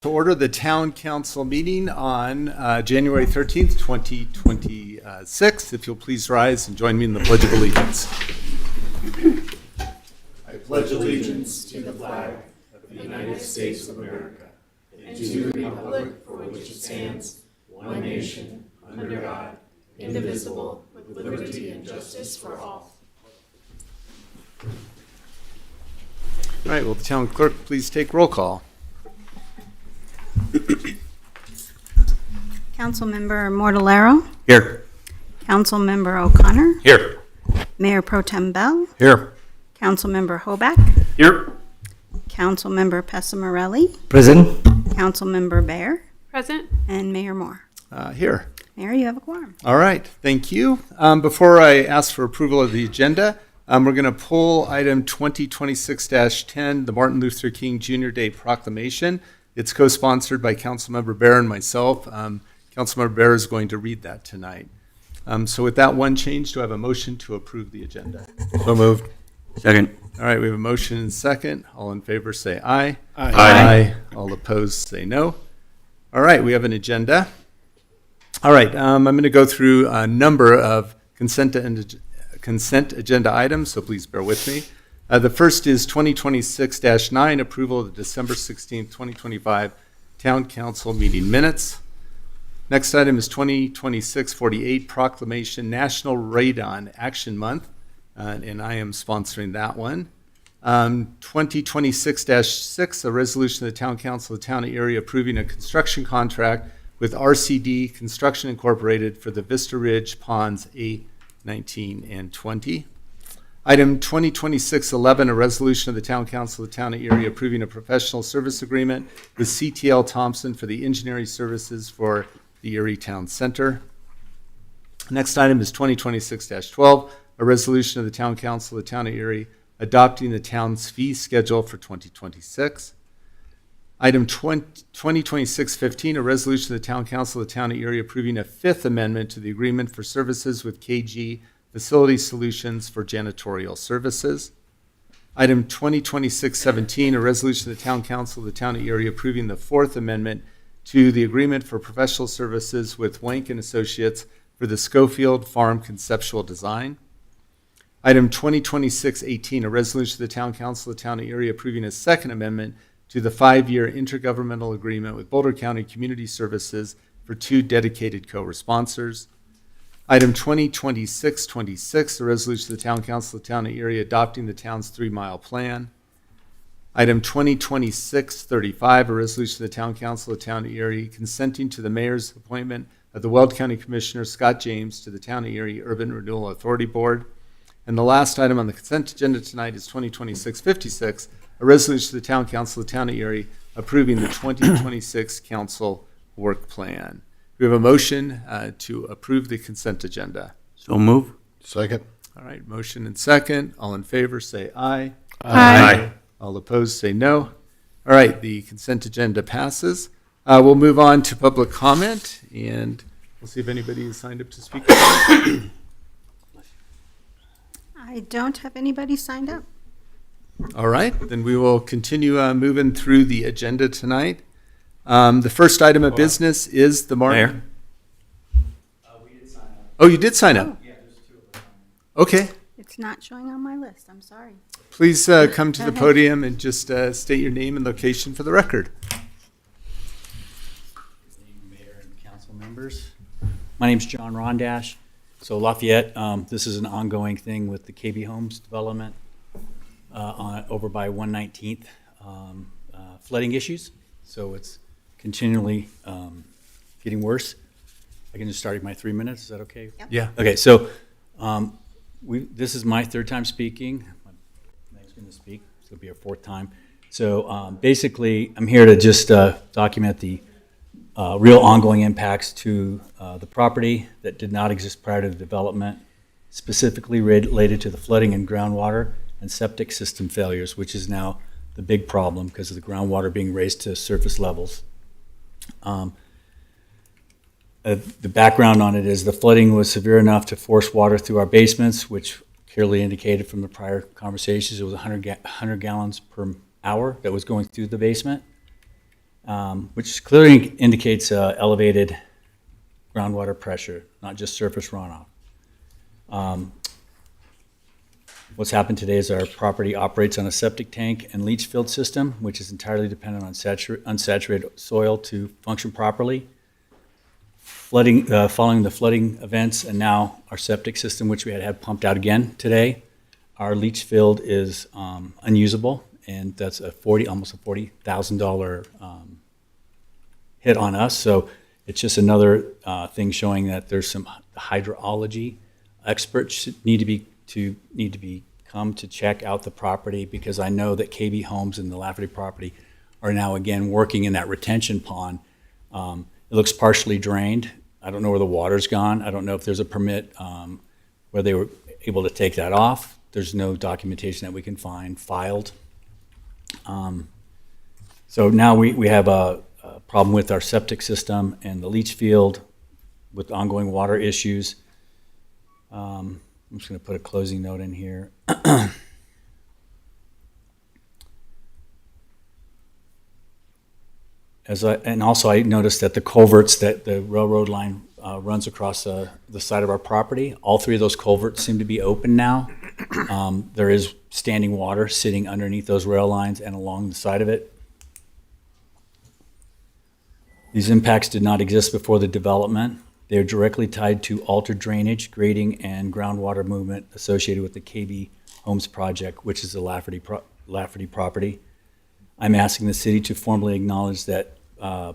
To order the town council meeting on January 13th, 2026. If you'll please rise and join me in the Pledge of Allegiance. I pledge allegiance to the flag of the United States of America and to the republic for which it stands, one nation, under God, indivisible, with liberty and justice for all. All right, will the town clerk please take roll call? Councilmember Mortellaro, Here. Councilmember O'Connor, Here. Mayor Pro Tem Bell, Here. Councilmember Hoback, Here. Councilmember Pessamorelli, Present. Councilmember Baer, Present. and Mayor Moore. Here. Mayor, you have a quorum. All right, thank you. Before I ask for approval of the agenda, we're going to pull item 2026-10, the Martin Luther King Jr. Day Proclamation. It's co-sponsored by Councilmember Baer and myself. Councilmember Baer is going to read that tonight. So with that one change, do I have a motion to approve the agenda? So moved. Second. All right, we have a motion and second. All in favor say aye. Aye. All opposed say no. All right, we have an agenda. All right, I'm going to go through a number of consent agenda items, so please bear with me. The first is 2026-9, approval of the December 16th, 2025 Town Council meeting minutes. Next item is 2026-48, Proclamation National Radon Action Month, and I am sponsoring that one. 2026-6, a resolution of the Town Council of the Town of Erie approving a construction contract with RCD Construction Incorporated for the Vista Ridge Ponds 8, 19, and 20. Item 2026-11, a resolution of the Town Council of the Town of Erie approving a professional service agreement with CTL Thompson for the engineering services for the Erie Town Center. Next item is 2026-12, a resolution of the Town Council of the Town of Erie adopting the town's fee schedule for 2026. Item 2026-15, a resolution of the Town Council of the Town of Erie approving a fifth amendment to the agreement for services with KG Facility Solutions for janitorial services. Item 2026-17, a resolution of the Town Council of the Town of Erie approving the fourth amendment to the agreement for professional services with Wank and Associates for the Schofield Farm conceptual design. Item 2026-18, a resolution of the Town Council of the Town of Erie approving a second amendment to the 5-year intergovernmental agreement with Boulder County Community Services for 2 dedicated co-responsors. Item 2026-26, a resolution of the Town Council of the Town of Erie adopting the town's 3-mile plan. Item 2026-35, a resolution of the Town Council of the Town of Erie consenting to the mayor's appointment of the Weld County Commissioner Scott James to the Town of Erie Urban Renewal Authority Board. And the last item on the consent agenda tonight is 2026-56, a resolution of the Town Council of the Town of Erie approving the 2026 council work plan. We have a motion to approve the consent agenda. So move. Second. All right, motion and second. All in favor say aye. Aye. All opposed say no. All right, the consent agenda passes. We'll move on to public comment, and we'll see if anybody has signed up to speak. I don't have anybody signed up. All right, then we will continue moving through the agenda tonight. The first item of business is the Martin. Mayor? We did sign up. Oh, you did sign up? Yeah, there's 2 of them. Okay. It's not showing on my list. I'm sorry. Please come to the podium and just state your name and location for the record. Mayor and council members. My name's John Rondash. So Lafayette, this is an ongoing thing with the KB Homes development over by 119th, flooding issues. So it's continually getting worse. I can just start at my 3 minutes. Is that okay? Yep. Yeah. Okay, so this is my 3rd time speaking. My next going to speak. It's going to be our 4th time. So basically, I'm here to just document the real ongoing impacts to the property that did not exist prior to the development, specifically related to the flooding and groundwater and septic system failures, which is now the big problem because of the groundwater being raised to surface levels. The background on it is the flooding was severe enough to force water through our basements, which clearly indicated from the prior conversations it was 100 gallons per hour that was going through the basement. which clearly indicates elevated groundwater pressure, not just surface runoff. What's happened today is our property operates on a septic tank and leach field system, which is entirely dependent on unsaturated soil to function properly. Flooding, following the flooding events, and now our septic system, which we had pumped out again today, our leach field is unusable, and that's almost a $40,000 hit on us. So it's just another thing showing that there's some hydrology experts need to come to check out the property, because I know that KB Homes and the Lafferty property are now again working in that retention pond. It looks partially drained. I don't know where the water's gone. I don't know if there's a permit where they were able to take that off. There's no documentation that we can find filed. So now we have a problem with our septic system and the leach field with ongoing water issues. I'm just going to put a closing note in here. Also I noticed that the culverts that the railroad line runs across the side of our property, all three of those culverts seem to be open now. There is standing water sitting underneath those rail lines and along the side of it. These impacts did not exist before the development. They are directly tied to altered drainage, grading, and groundwater movement associated with the KB Homes project, which is the Lafferty property. I'm asking the city to formally acknowledge that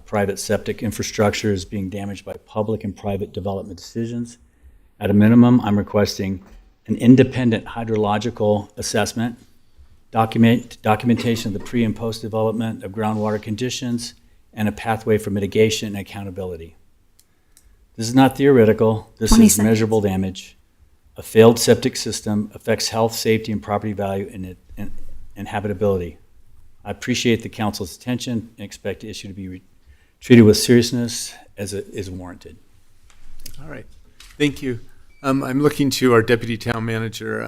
private septic infrastructure is being damaged by public and private development decisions. At a minimum, I'm requesting an independent hydrological assessment, documentation of the pre and post development of groundwater conditions, and a pathway for mitigation and accountability. This is not theoretical. This 20 is seconds. measurable damage. A failed septic system affects health, safety, and property value and habitability. I appreciate the council's attention and expect the issue to be treated with seriousness as it is warranted. All right, thank you. I'm looking to our deputy town manager,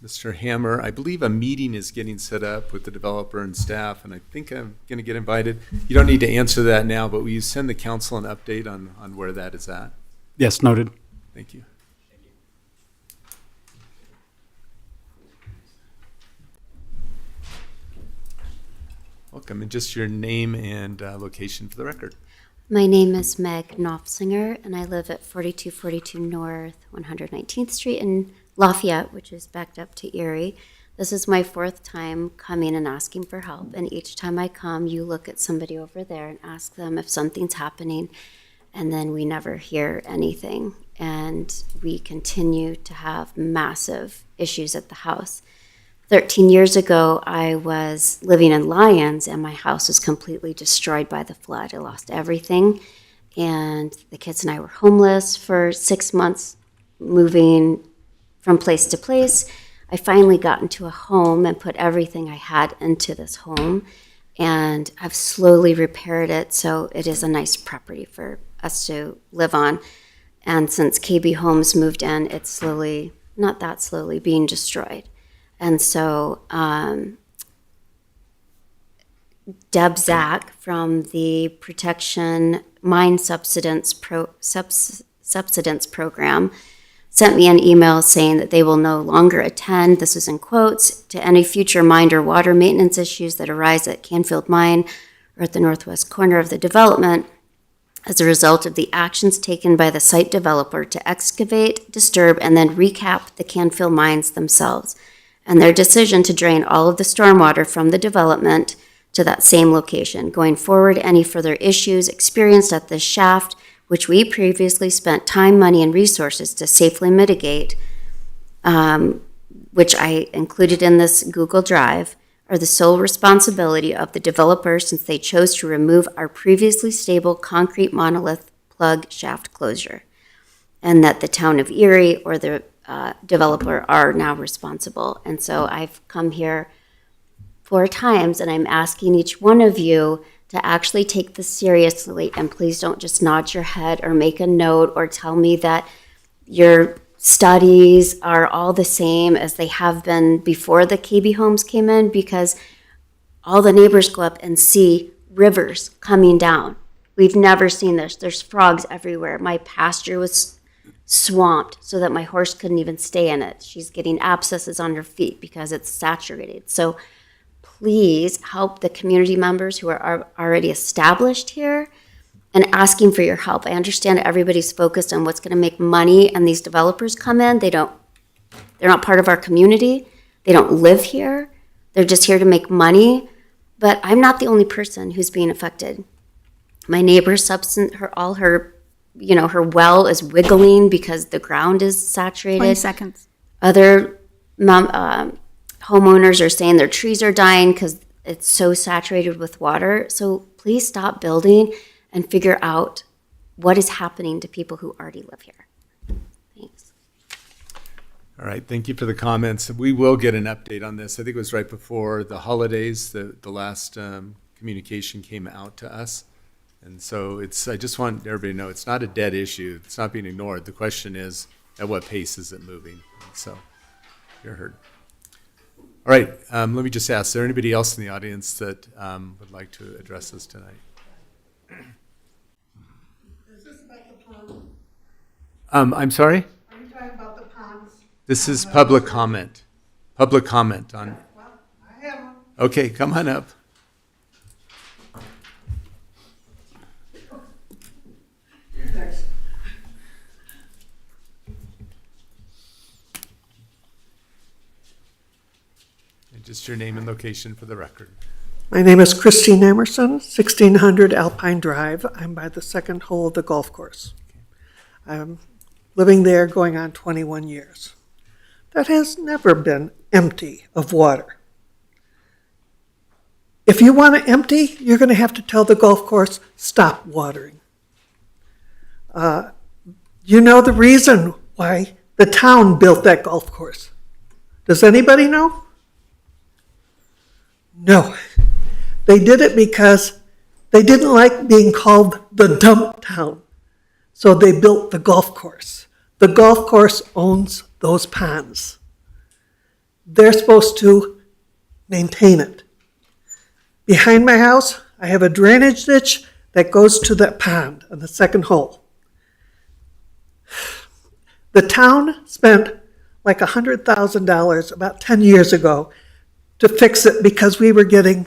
Mr. Hammer. I believe a meeting is getting set up with the developer and staff, and I think I'm going to get invited. You don't need to answer that now, but will you send the council an update on where that is at? Yes, noted. Thank you. Welcome, and just your name and location for the record. My name is Meg Knopfsinger, and I live at 4242 North 119th Street in Lafayette, which is backed up to Erie. This is my fourth time coming and asking for help, and each time I come, you look at somebody over there and ask them if something's happening, and then we never hear anything, and we continue to have massive issues at the house. 13 years ago, I was living in Lyons, and my house was completely destroyed by the flood. I lost everything, and the kids and I were homeless for 6 months, moving from place to place. I finally got into a home and put everything I had into this home, and I've slowly repaired it, so it is a nice property for us to live on. And since KB Homes moved in, it's slowly, not that slowly, being destroyed. And so Deb Zach from the Protection Mine Subsidence Program sent me an email saying that they will no longer attend, this is in quotes, to any future mine or water maintenance issues that arise at Canfield Mine or at the northwest corner of the development as a result of the actions taken by the site developer to excavate, disturb, and then recap the Canfield mines themselves, and their decision to drain all of the stormwater from the development to that same location. Going forward, any further issues experienced at this shaft, which we previously spent time, money, and resources to safely mitigate, which I included in this Google Drive, are the sole responsibility of the developer, since they chose to remove our previously stable concrete monolith plug shaft closure, and that the town of Erie or the developer are now responsible. And so I've come here 4 times, and I'm asking each one of you to actually take this seriously, and please don't just nod your head or make a note or tell me that your studies are all the same as they have been before the KB Homes came in, because all the neighbors go up and see rivers coming down. We've never seen this. There's frogs everywhere. My pasture was swamped so that my horse couldn't even stay in it. She's getting abscesses on her feet because it's saturated. So please help the community members who are already established here and asking for your help. I understand everybody's focused on what's going to make money, and these developers come in. They're not part of our community. They don't live here. They're just here to make money. But I'm not the only person who's being affected. My neighbor's her well is wiggling because the ground is 20 saturated. seconds. Other homeowners are saying their trees are dying because it's so saturated with water. So please stop building and figure out what is happening to people who already live here. Thanks. All right, thank you for the comments. We will get an update on this. I think it was right before the holidays, the last communication came out to us. And so I just want everybody to know, it's not a dead issue. It's not being ignored. The question is, at what pace is it moving? So you're heard. All right, let me just ask, is there anybody else in the audience that would like to address us tonight? Is this about the pond? I'm sorry? Are you talking about the ponds? This is public comment. Public comment on, Well, I have them. okay, come on up. Thanks. And just your name and location for the record. My name is Christine Emerson, 1600 Alpine Drive. I'm by the second hole of the golf course. I'm living there going on 21 years. That has never been empty of water. If you want it empty, you're going to have to tell the golf course, stop watering. You know the reason why the town built that golf course. Does anybody know? No. They did it because they didn't like being called the dump town. So they built the golf course. The golf course owns those ponds. They're supposed to maintain it. Behind my house, I have a drainage ditch that goes to that pond on the second hole. The town spent like $100,000 about 10 years ago to fix it because we were getting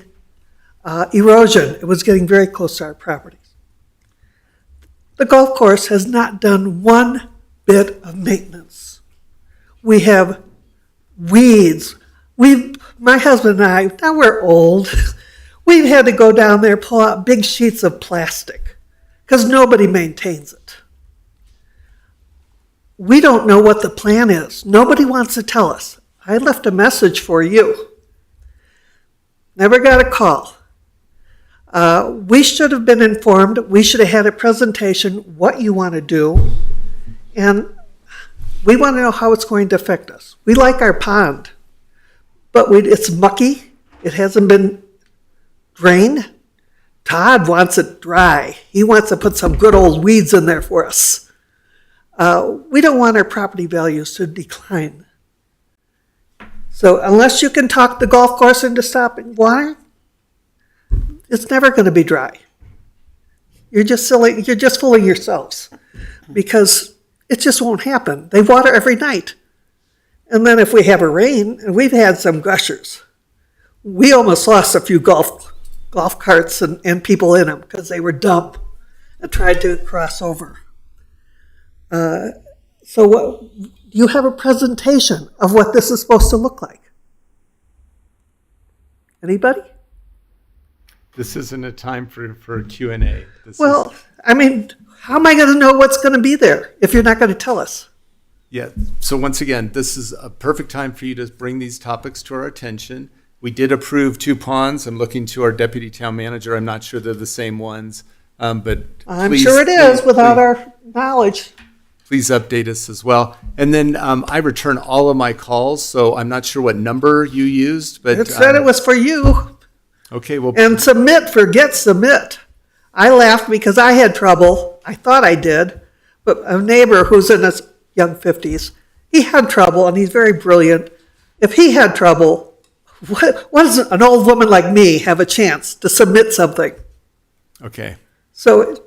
erosion. It was getting very close to our properties. The golf course has not done one bit of maintenance. We have weeds. My husband and I, now we're old, we've had to go down there, pull out big sheets of plastic because nobody maintains it. We don't know what the plan is. Nobody wants to tell us. I left a message for you. Never got a call. We should have been informed. We should have had a presentation, what you want to do, and we want to know how it's going to affect us. We like our pond, but it's mucky. It hasn't been drained. Todd wants it dry. He wants to put some good old weeds in there for us. We don't want our property values to decline. So unless you can talk the golf course into stopping water, it's never going to be dry. You're just silly. You're just fooling yourselves because it just won't happen. They water every night. And then if we have a rain, and we've had some gushers, we almost lost a few golf carts and people in them because they were dumb and tried to cross over. So you have a presentation of what this is supposed to look like. Anybody? This isn't a time for a Q&A. Well, I mean, how am I going to know what's going to be there if you're not going to tell us? Yeah, so once again, this is a perfect time for you to bring these topics to our attention. We did approve 2 ponds. I'm looking to our deputy town manager. I'm not sure they're the same ones, but I'm please- sure it is please- without our knowledge. Please update us as well. And then I return all of my calls, so I'm not sure what number you used, but It said it was for you. okay. Well, And forget submit. I laughed because I had trouble. I thought I did. But a neighbor who's in his young 50s, he had trouble and he's very brilliant. If he had trouble, what does an old woman like me have a chance to submit something? Okay, So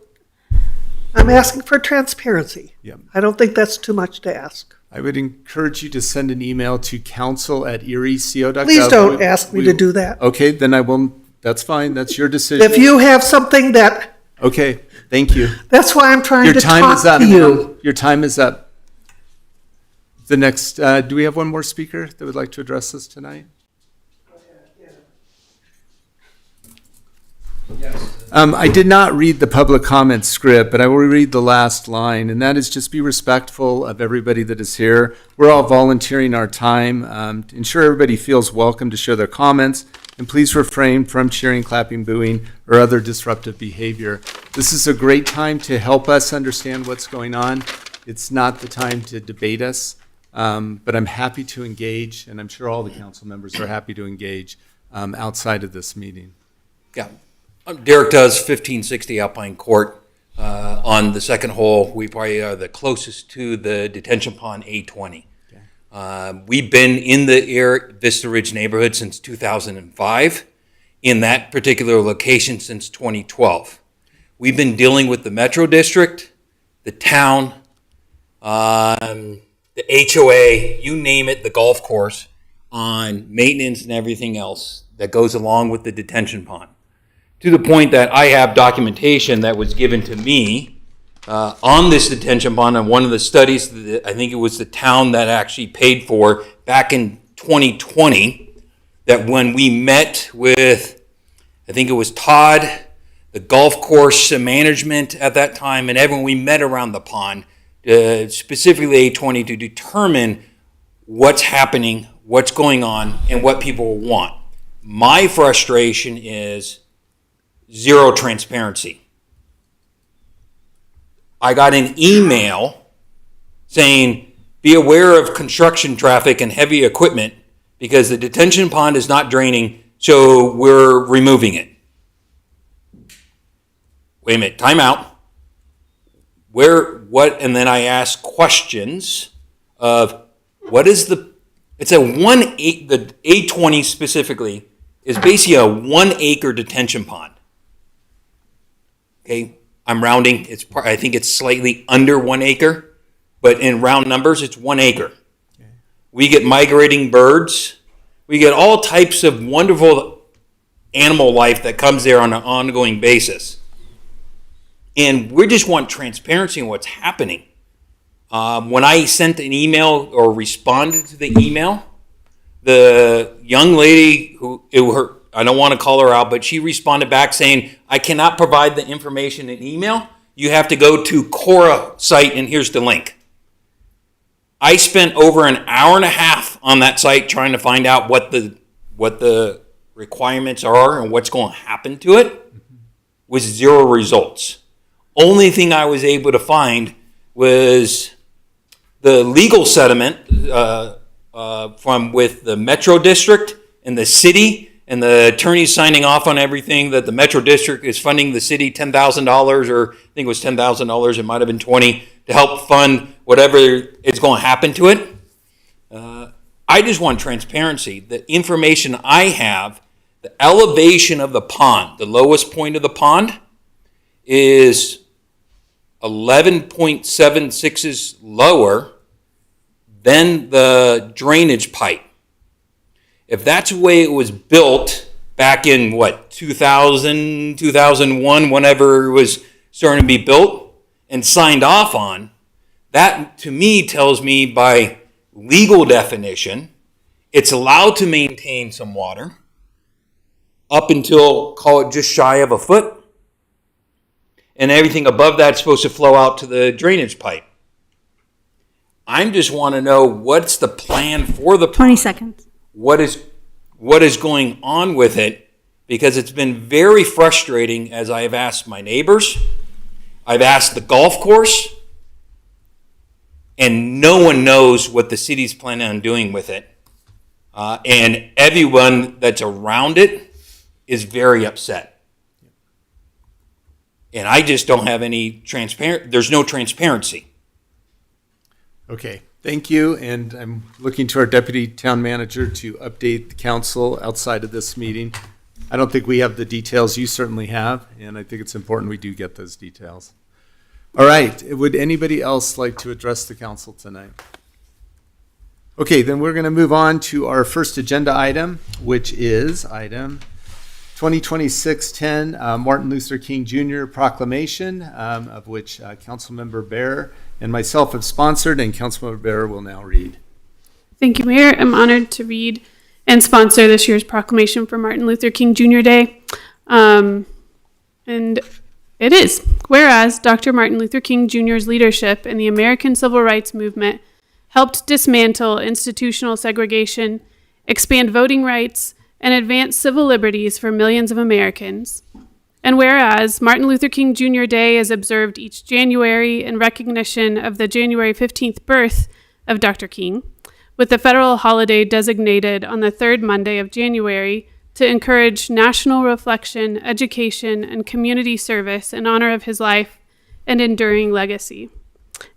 I'm asking for transparency. Yep. I don't think that's too much to ask. I would encourage you to send an email to council@erieco.gov. Please don't ask me to do that. Okay, then I will, that's fine, that's your decision. If you have something that, Okay, thank you. that's why I'm trying Your to time talk is up. to you. Your time is up. The next, do we have one more speaker that would like to address us tonight? I did not read the public comment script, but I will read the last line, and that is just be respectful of everybody that is here. We're all volunteering our time to ensure everybody feels welcome to share their comments, and please refrain from cheering, clapping, booing, or other disruptive behavior. This is a great time to help us understand what's going on. It's not the time to debate us, but I'm happy to engage, and I'm sure all the council members are happy to engage outside of this meeting. Yeah. Derek Does, 1560 Alpine Court. On the second hole, we probably are the closest to the detention pond A20. We've been in the Vista Ridge neighborhood since 2005, in that particular location since 2012. We've been dealing with the Metro District, the town, the HOA, you name it, the golf course, on maintenance and everything else that goes along with the detention pond. To the point that I have documentation that was given to me on this detention pond on one of the studies that I think it was the town that actually paid for back in 2020, that when we met with, I think it was Todd, the golf course management at that time, and everyone, we met around the pond, specifically A20, to determine what's happening, what's going on, and what people want. My frustration is zero transparency. I got an email saying, be aware of construction traffic and heavy equipment because the detention pond is not draining, so we're removing it. Wait a minute, time out. Where, what, and then I asked questions of what is it's a the A20 specifically is basically a 1 acre detention pond. Okay, I'm rounding. I think it's slightly under 1 acre, but in round numbers, it's 1 acre. Okay. We get migrating birds. We get all types of wonderful animal life that comes there on an ongoing basis. And we just want transparency in what's happening. When I sent an email or responded to the email, the young lady I don't want to call her out, but she responded back saying, I cannot provide the information in email. You have to go to Cora site, and here's the link. I spent over an hour and a half on that site trying to find out what the requirements are and what's going to happen to it, with zero results. Only thing I was able to find was the legal settlement from with the Metro District and the city, and the attorneys signing off on everything that the Metro District is funding the city $10,000, or I think it was $10,000, it might have been $20,000, to help fund whatever is going to happen to it. I just want transparency. The information I have, the elevation of the pond, the lowest point of the pond, is 11.76 lower than the drainage pipe. If that's the way it was built back in, 2000, 2001, whenever it was starting to be built and signed off on, that to me tells me by legal definition, it's allowed to maintain some water up until, call it just shy of a foot, and everything above that's supposed to flow out to the drainage pipe. I just want to know what's the plan for the 20 seconds. what is going on with it, because it's been very frustrating as I have asked my neighbors, I've asked the golf course, and no one knows what the city's planning on doing with it. And everyone that's around it is very upset. And I just don't have any there's no transparency. Okay, thank you, and I'm looking to our deputy town manager to update the council outside of this meeting. I don't think we have the details. You certainly have, and I think it's important we do get those details. All right, would anybody else like to address the council tonight? Okay, then we're going to move on to our first agenda item, which is item 2026-10, Martin Luther King Jr. proclamation, of which Councilmember Bear and myself have sponsored, and Councilmember Bear will now read. Thank you, Mayor. I'm honored to read and sponsor this year's proclamation for Martin Luther King Jr. Day. And it is, whereas Dr. Martin Luther King Jr.'s leadership in the American Civil Rights Movement helped dismantle institutional segregation, expand voting rights, and advance civil liberties for millions of Americans. And whereas Martin Luther King Jr. Day is observed each January in recognition of the January 15th birth of Dr. King, with the federal holiday designated on the third Monday of January to encourage national reflection, education, and community service in honor of his life and enduring legacy.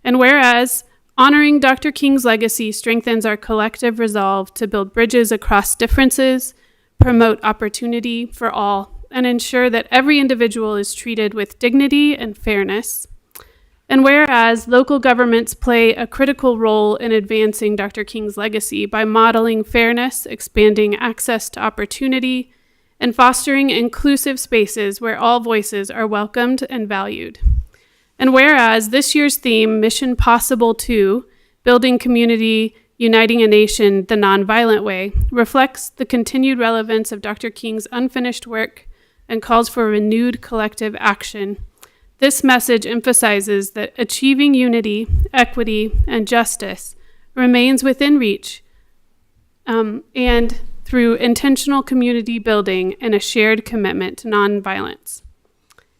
And whereas honoring Dr. King's legacy strengthens our collective resolve to build bridges across differences, promote opportunity for all, and ensure that every individual is treated with dignity and fairness. And whereas local governments play a critical role in advancing Dr. King's legacy by modeling fairness, expanding access to opportunity, and fostering inclusive spaces where all voices are welcomed and valued. And whereas this year's theme, Mission Possible 2, Building Community, Uniting a Nation the Nonviolent Way, reflects the continued relevance of Dr. King's unfinished work and calls for renewed collective action. This message emphasizes that achieving unity, equity, and justice remains within reach, and through intentional community building and a shared commitment to nonviolence.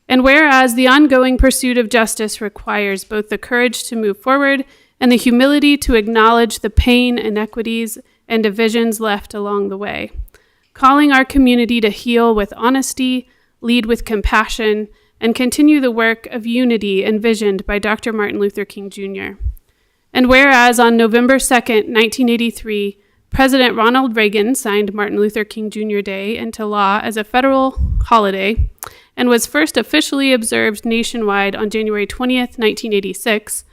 And whereas the ongoing pursuit of justice requires both the courage to move forward and the humility to acknowledge the pain, inequities, and divisions left along the way, calling our community to heal with honesty, lead with compassion, and continue the work of unity envisioned by Dr. Martin Luther King Jr. And whereas on November 2nd, 1983, President Ronald Reagan signed Martin Luther King Jr. Day into law as a federal holiday and was first officially observed nationwide on January 20th, 1986,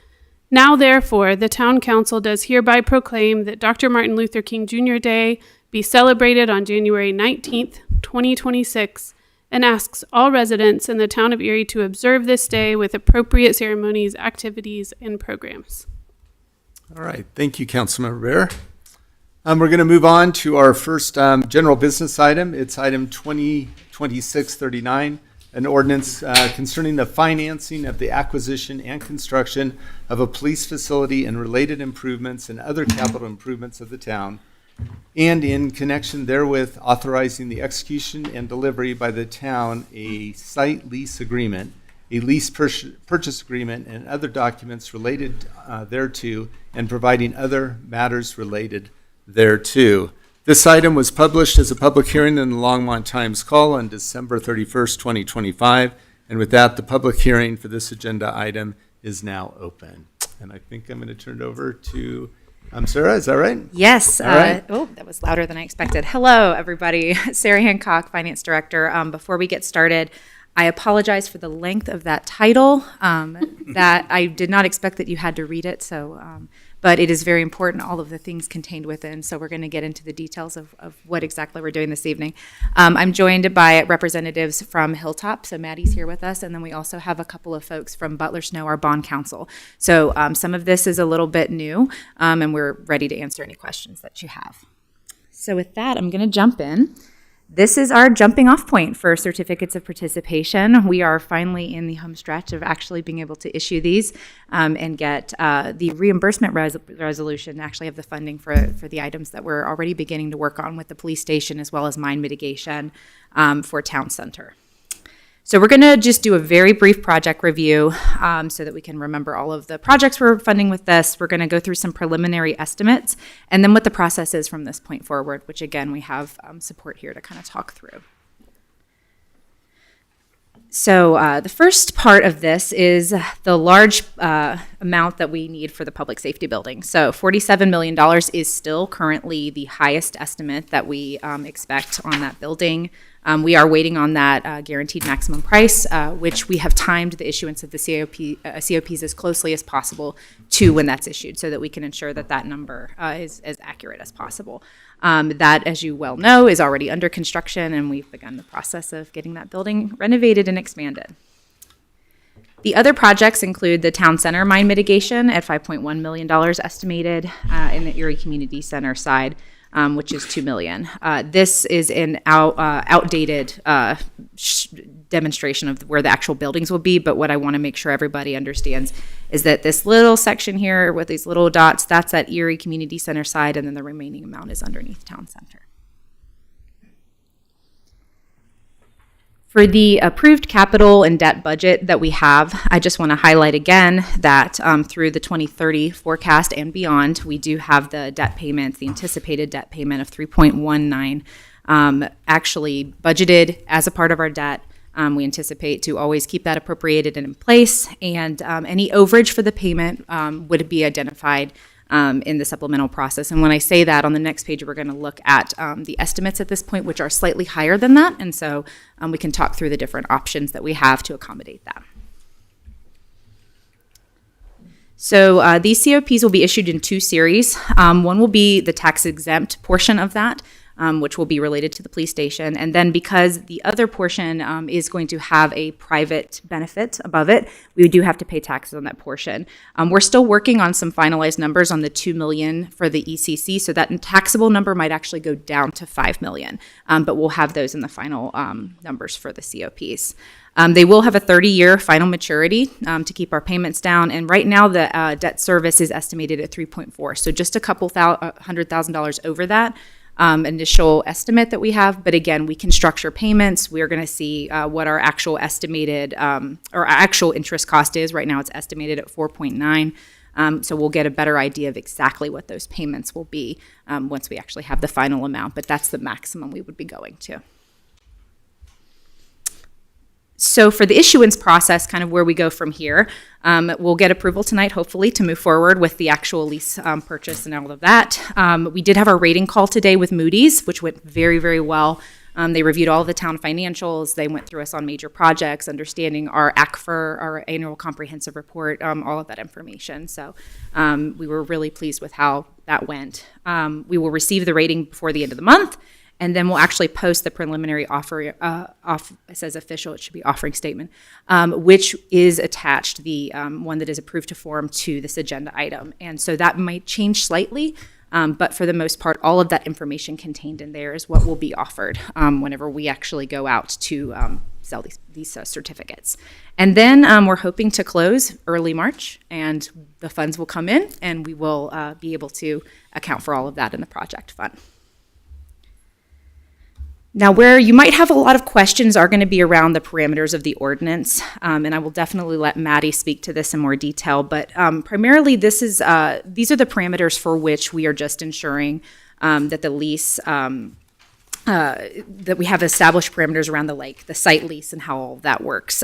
now therefore the Town Council does hereby proclaim that Dr. Martin Luther King Jr. Day be celebrated on January 19th, 2026, and asks all residents in the town of Erie to observe this day with appropriate ceremonies, activities, and programs. All right, thank you, Councilmember Bear. We're going to move on to our first general business item. It's item 2026-39, an ordinance concerning the financing of the acquisition and construction of a police facility and related improvements and other capital improvements of the town, and in connection therewith authorizing the execution and delivery by the town a site lease agreement, a lease purchase agreement, and other documents related thereto, and providing other matters related thereto. This item was published as a public hearing in the Longmont Times Call on December 31st, 2025, and with that, the public hearing for this agenda item is now open. And I think I'm going to turn it over to Sarah, is that right? Yes. All right. That was louder than I expected. Hello, everybody. Sarah Hancock, Finance Director. Before we get started, I apologize for the length of that title. That I did not expect that you had to read it. But it is very important, all of the things contained within. So we're going to get into the details of what exactly we're doing this evening. I'm joined by representatives from Hilltop. So Maddie's here with us. And then we also have a couple of folks from Butler Snow, our bond counsel. So some of this is a little bit new, and we're ready to answer any questions that you have. So with that, I'm going to jump in. This is our jumping off point for certificates of participation. We are finally in the home stretch of actually being able to issue these and get the reimbursement resolution, actually have the funding for the items that we're already beginning to work on with the police station as well as mine mitigation for Town Center. So we're going to just do a very brief project review so that we can remember all of the projects we're funding with this. We're going to go through some preliminary estimates and then what the process is from this point forward, which again, we have support here to kind of talk through. So the first part of this is the large amount that we need for the public safety building. So $47 million is still currently the highest estimate that we expect on that building. We are waiting on that guaranteed maximum price, which we have timed the issuance of the COPs as closely as possible to when that's issued, so that we can ensure that that number is as accurate as possible. That, as you well know, is already under construction, and we've begun the process of getting that building renovated and expanded. The other projects include the town center mine mitigation at $5.1 million estimated in the Erie Community Center side, which is $2 million. This is an outdated demonstration of where the actual buildings will be, but what I want to make sure everybody understands is that this little section here with these little dots, that's at Erie Community Center side, and then the remaining amount is underneath town center. For the approved capital and debt budget that we have, I just want to highlight again that through the 2030 forecast and beyond, we do have the debt payments, the anticipated debt payment of 3.19, actually budgeted as a part of our debt. We anticipate to always keep that appropriated and in place, and any overage for the payment would be identified in the supplemental process. And when I say that, on the next page, we're going to look at the estimates at this point, which are slightly higher than that. And so we can talk through the different options that we have to accommodate that. So these COPs will be issued in two series. One will be the tax exempt portion of that, which will be related to the police station. And then because the other portion is going to have a private benefit above it, we do have to pay taxes on that portion. We're still working on some finalized numbers on the $2 million for the ECC, so that taxable number might actually go down to $5 million, but we'll have those in the final numbers for the COPs. They will have a 30-year final maturity to keep our payments down, and right now the debt service is estimated at 3.4, so just a couple $100,000 over that initial estimate that we have. But again, we can structure payments. We're going to see what our actual estimated or actual interest cost is. Right now it's estimated at 4.9. So we'll get a better idea of exactly what those payments will be once we actually have the final amount, but that's the maximum we would be going to. So for the issuance process, kind of where we go from here, we'll get approval tonight, hopefully, to move forward with the actual lease purchase and all of that. We did have our rating call today with Moody's, which went very, very well. They reviewed all of the town financials. They went through us on major projects, understanding our ACFR, our annual comprehensive report, all of that information. So we were really pleased with how that went. We will receive the rating before the end of the month, and then we'll actually post the preliminary offer, it says official, it should be offering statement, which is attached, the one that is approved to form to this agenda item. And so that might change slightly, but for the most part, all of that information contained in there is what will be offered whenever we actually go out to sell these certificates. And then we're hoping to close early March, and the funds will come in, and we will be able to account for all of that in the project fund. Now, where you might have a lot of questions are going to be around the parameters of the ordinance, and I will definitely let Maddie speak to this in more detail, but primarily these are the parameters for which we are just ensuring that the lease, that we have established parameters around the site lease and how all of that works.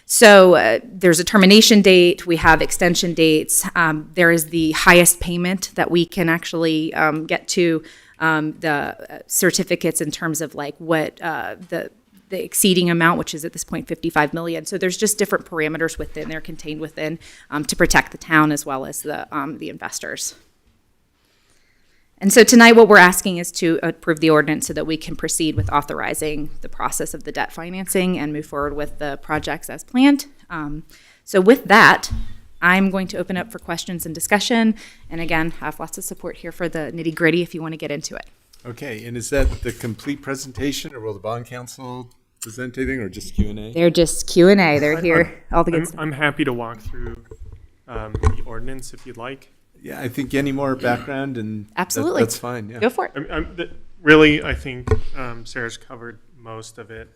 So there's a termination date, we have extension dates, there is the highest payment that we can actually get to, the certificates in terms of like what the exceeding amount, which is at this point 55 million. So there's just different parameters within there, contained within, to protect the town as well as the investors. And so tonight what we're asking is to approve the ordinance so that we can proceed with authorizing the process of the debt financing and move forward with the projects as planned. So with that, I'm going to open up for questions and discussion. And again, have lots of support here for the nitty gritty if you want to get into it. Okay, and is that the complete presentation, or will the bond council present anything, or just Q&A? They're just Q&A. They're here, all the good stuff. I'm happy to walk through the ordinance if you'd like. Yeah, I think any more background, and Absolutely. that's fine. Yeah. Go for it. Really, I think Sarah's covered most of it.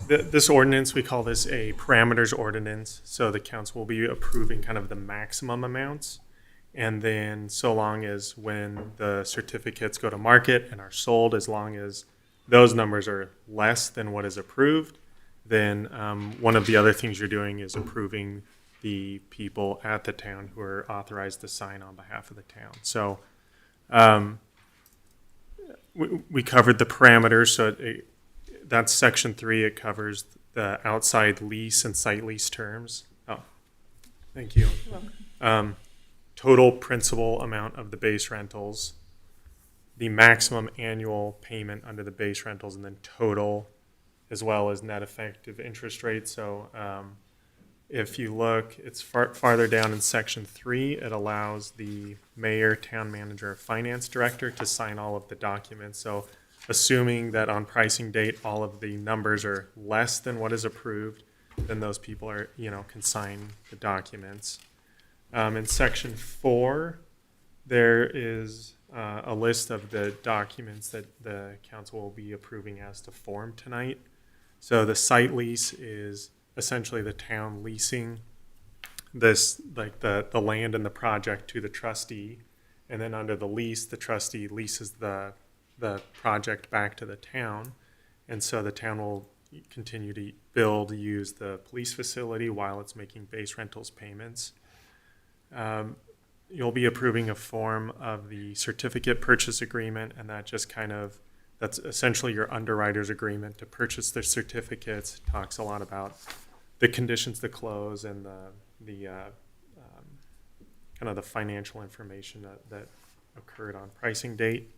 This ordinance, we call this a parameters ordinance. So the council will be approving kind of the maximum amounts. And then so long as when the certificates go to market and are sold, as long as those numbers are less than what is approved, then one of the other things you're doing is approving the people at the town who are authorized to sign on behalf of the town. So we covered the parameters, so that's section 3. It covers the outside lease and site lease terms. Oh, thank you. Total principal amount of the base rentals, the maximum annual payment under the base rentals, and then total, as well as net effective interest rate. So if you look, it's farther down in section 3. It allows the mayor, town manager, finance director to sign all of the documents. So assuming that on pricing date, all of the numbers are less than what is approved, then those people are, can sign the documents. In section 4, there is a list of the documents that the council will be approving as to form tonight. So the site lease is essentially the town leasing this, like the land and the project to the trustee. And then under the lease, the trustee leases the project back to the town. And so the town will continue to use the police facility while it's making base rentals payments. You'll be approving a form of the certificate purchase agreement, and that's essentially your underwriter's agreement to purchase the certificates. It talks a lot about the conditions to close and the kind of the financial information that occurred on pricing date.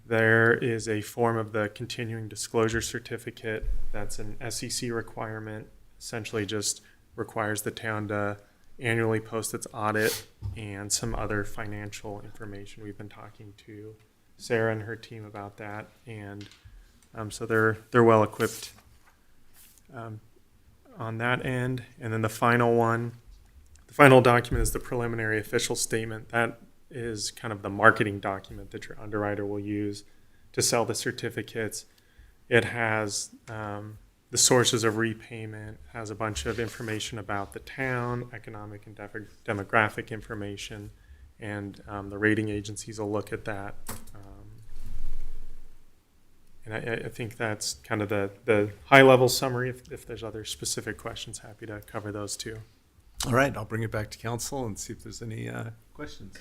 There is a form of the continuing disclosure certificate. That's an SEC requirement, essentially just requires the town to annually post its audit and some other financial information. We've been talking to Sarah and her team about that, and so they're well equipped on that end. And then the final document is the preliminary official statement. That is kind of the marketing document that your underwriter will use to sell the certificates. It has the sources of repayment, has a bunch of information about the town, economic and demographic information, and the rating agencies will look at that. And I think that's kind of the high-level summary. If there's other specific questions, happy to cover those too. All right, I'll bring it back to council and see if there's any questions.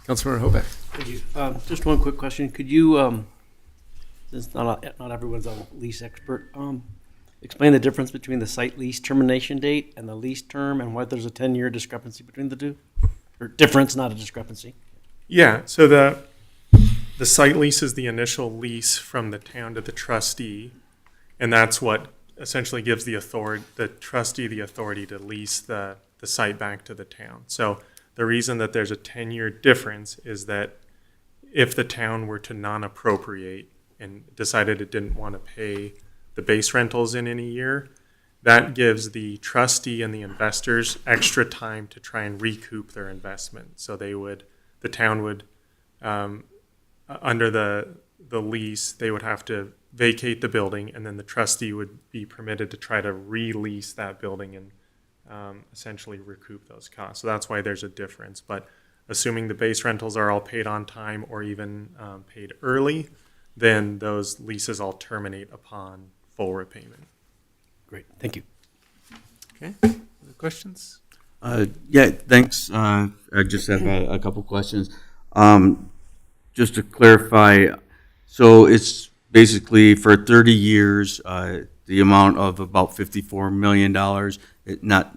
Councilmember Hobeck. Thank you. Just one quick question. Could you, since not everyone's a lease expert, explain the difference between the site lease termination date and the lease term, and why there's a 10-year discrepancy between the two? Or difference, not a discrepancy. Yeah, so the site lease is the initial lease from the town to the trustee, and that's what essentially gives the trustee the authority to lease the site back to the town. So the reason that there's a 10-year difference is that if the town were to non-appropriate and decided it didn't want to pay the base rentals in any year, that gives the trustee and the investors extra time to try and recoup their investment. So the town would, under the lease, they would have to vacate the building, and then the trustee would be permitted to try to release that building and essentially recoup those costs. So that's why there's a difference. But assuming the base rentals are all paid on time or even paid early, then those leases all terminate upon full repayment. Great, thank you. Okay, other questions? Yeah, thanks. I just have a couple questions. Just to clarify, so it's basically for 30 years, the amount of about $54 million, not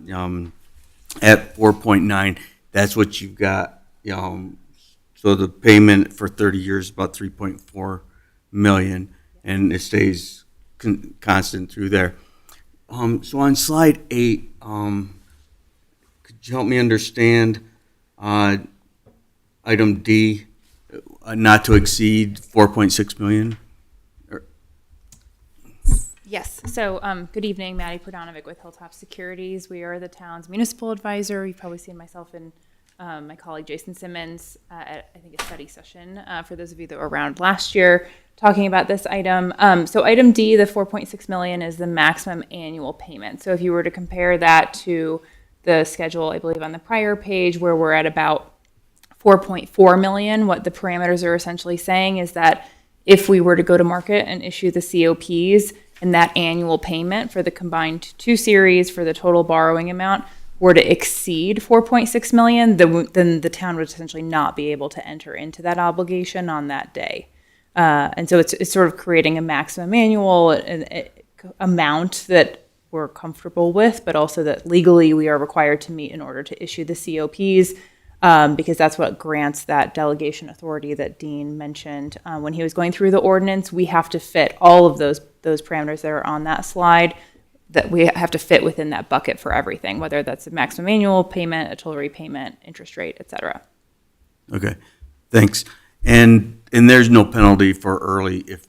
at 4.9. That's what you got. So the payment for 30 years is about 3.4 million, and it stays constant through there. So on slide 8, could you help me understand item D, not to exceed 4.6 million? Yes. So, good evening, Maddie Podanovic with Hilltop Securities. We are the town's municipal advisor. You've probably seen myself and my colleague Jason Simmons at, I think, a study session for those of you that were around last year talking about this item. So item D, the 4.6 million, is the maximum annual payment. So if you were to compare that to the schedule, I believe on the prior page, where we're at about 4.4 million, what the parameters are essentially saying is that if we were to go to market and issue the COPs, and that annual payment for the combined 2 series for the total borrowing amount were to exceed 4.6 million, then the town would essentially not be able to enter into that obligation on that day. And so it's sort of creating a maximum annual amount that we're comfortable with, but also that legally we are required to meet in order to issue the COPs, because that's what grants that delegation authority that Dean mentioned. When he was going through the ordinance, we have to fit all of those parameters that are on that slide, that we have to fit within that bucket for everything, whether that's a maximum annual payment, a total repayment, interest rate, et cetera. Okay, thanks. And there's no penalty for early if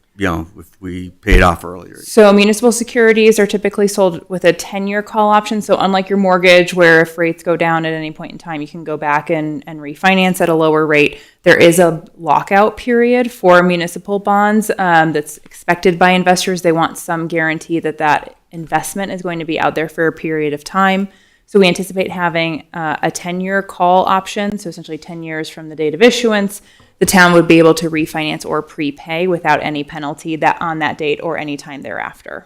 we pay it off earlier. So municipal securities are typically sold with a 10-year call option. So unlike your mortgage, where if rates go down at any point in time, you can go back and refinance at a lower rate, there is a lockout period for municipal bonds that's expected by investors. They want some guarantee that investment is going to be out there for a period of time. So we anticipate having a 10-year call option, so essentially 10 years from the date of issuance. The town would be able to refinance or prepay without any penalty on that date or any time thereafter.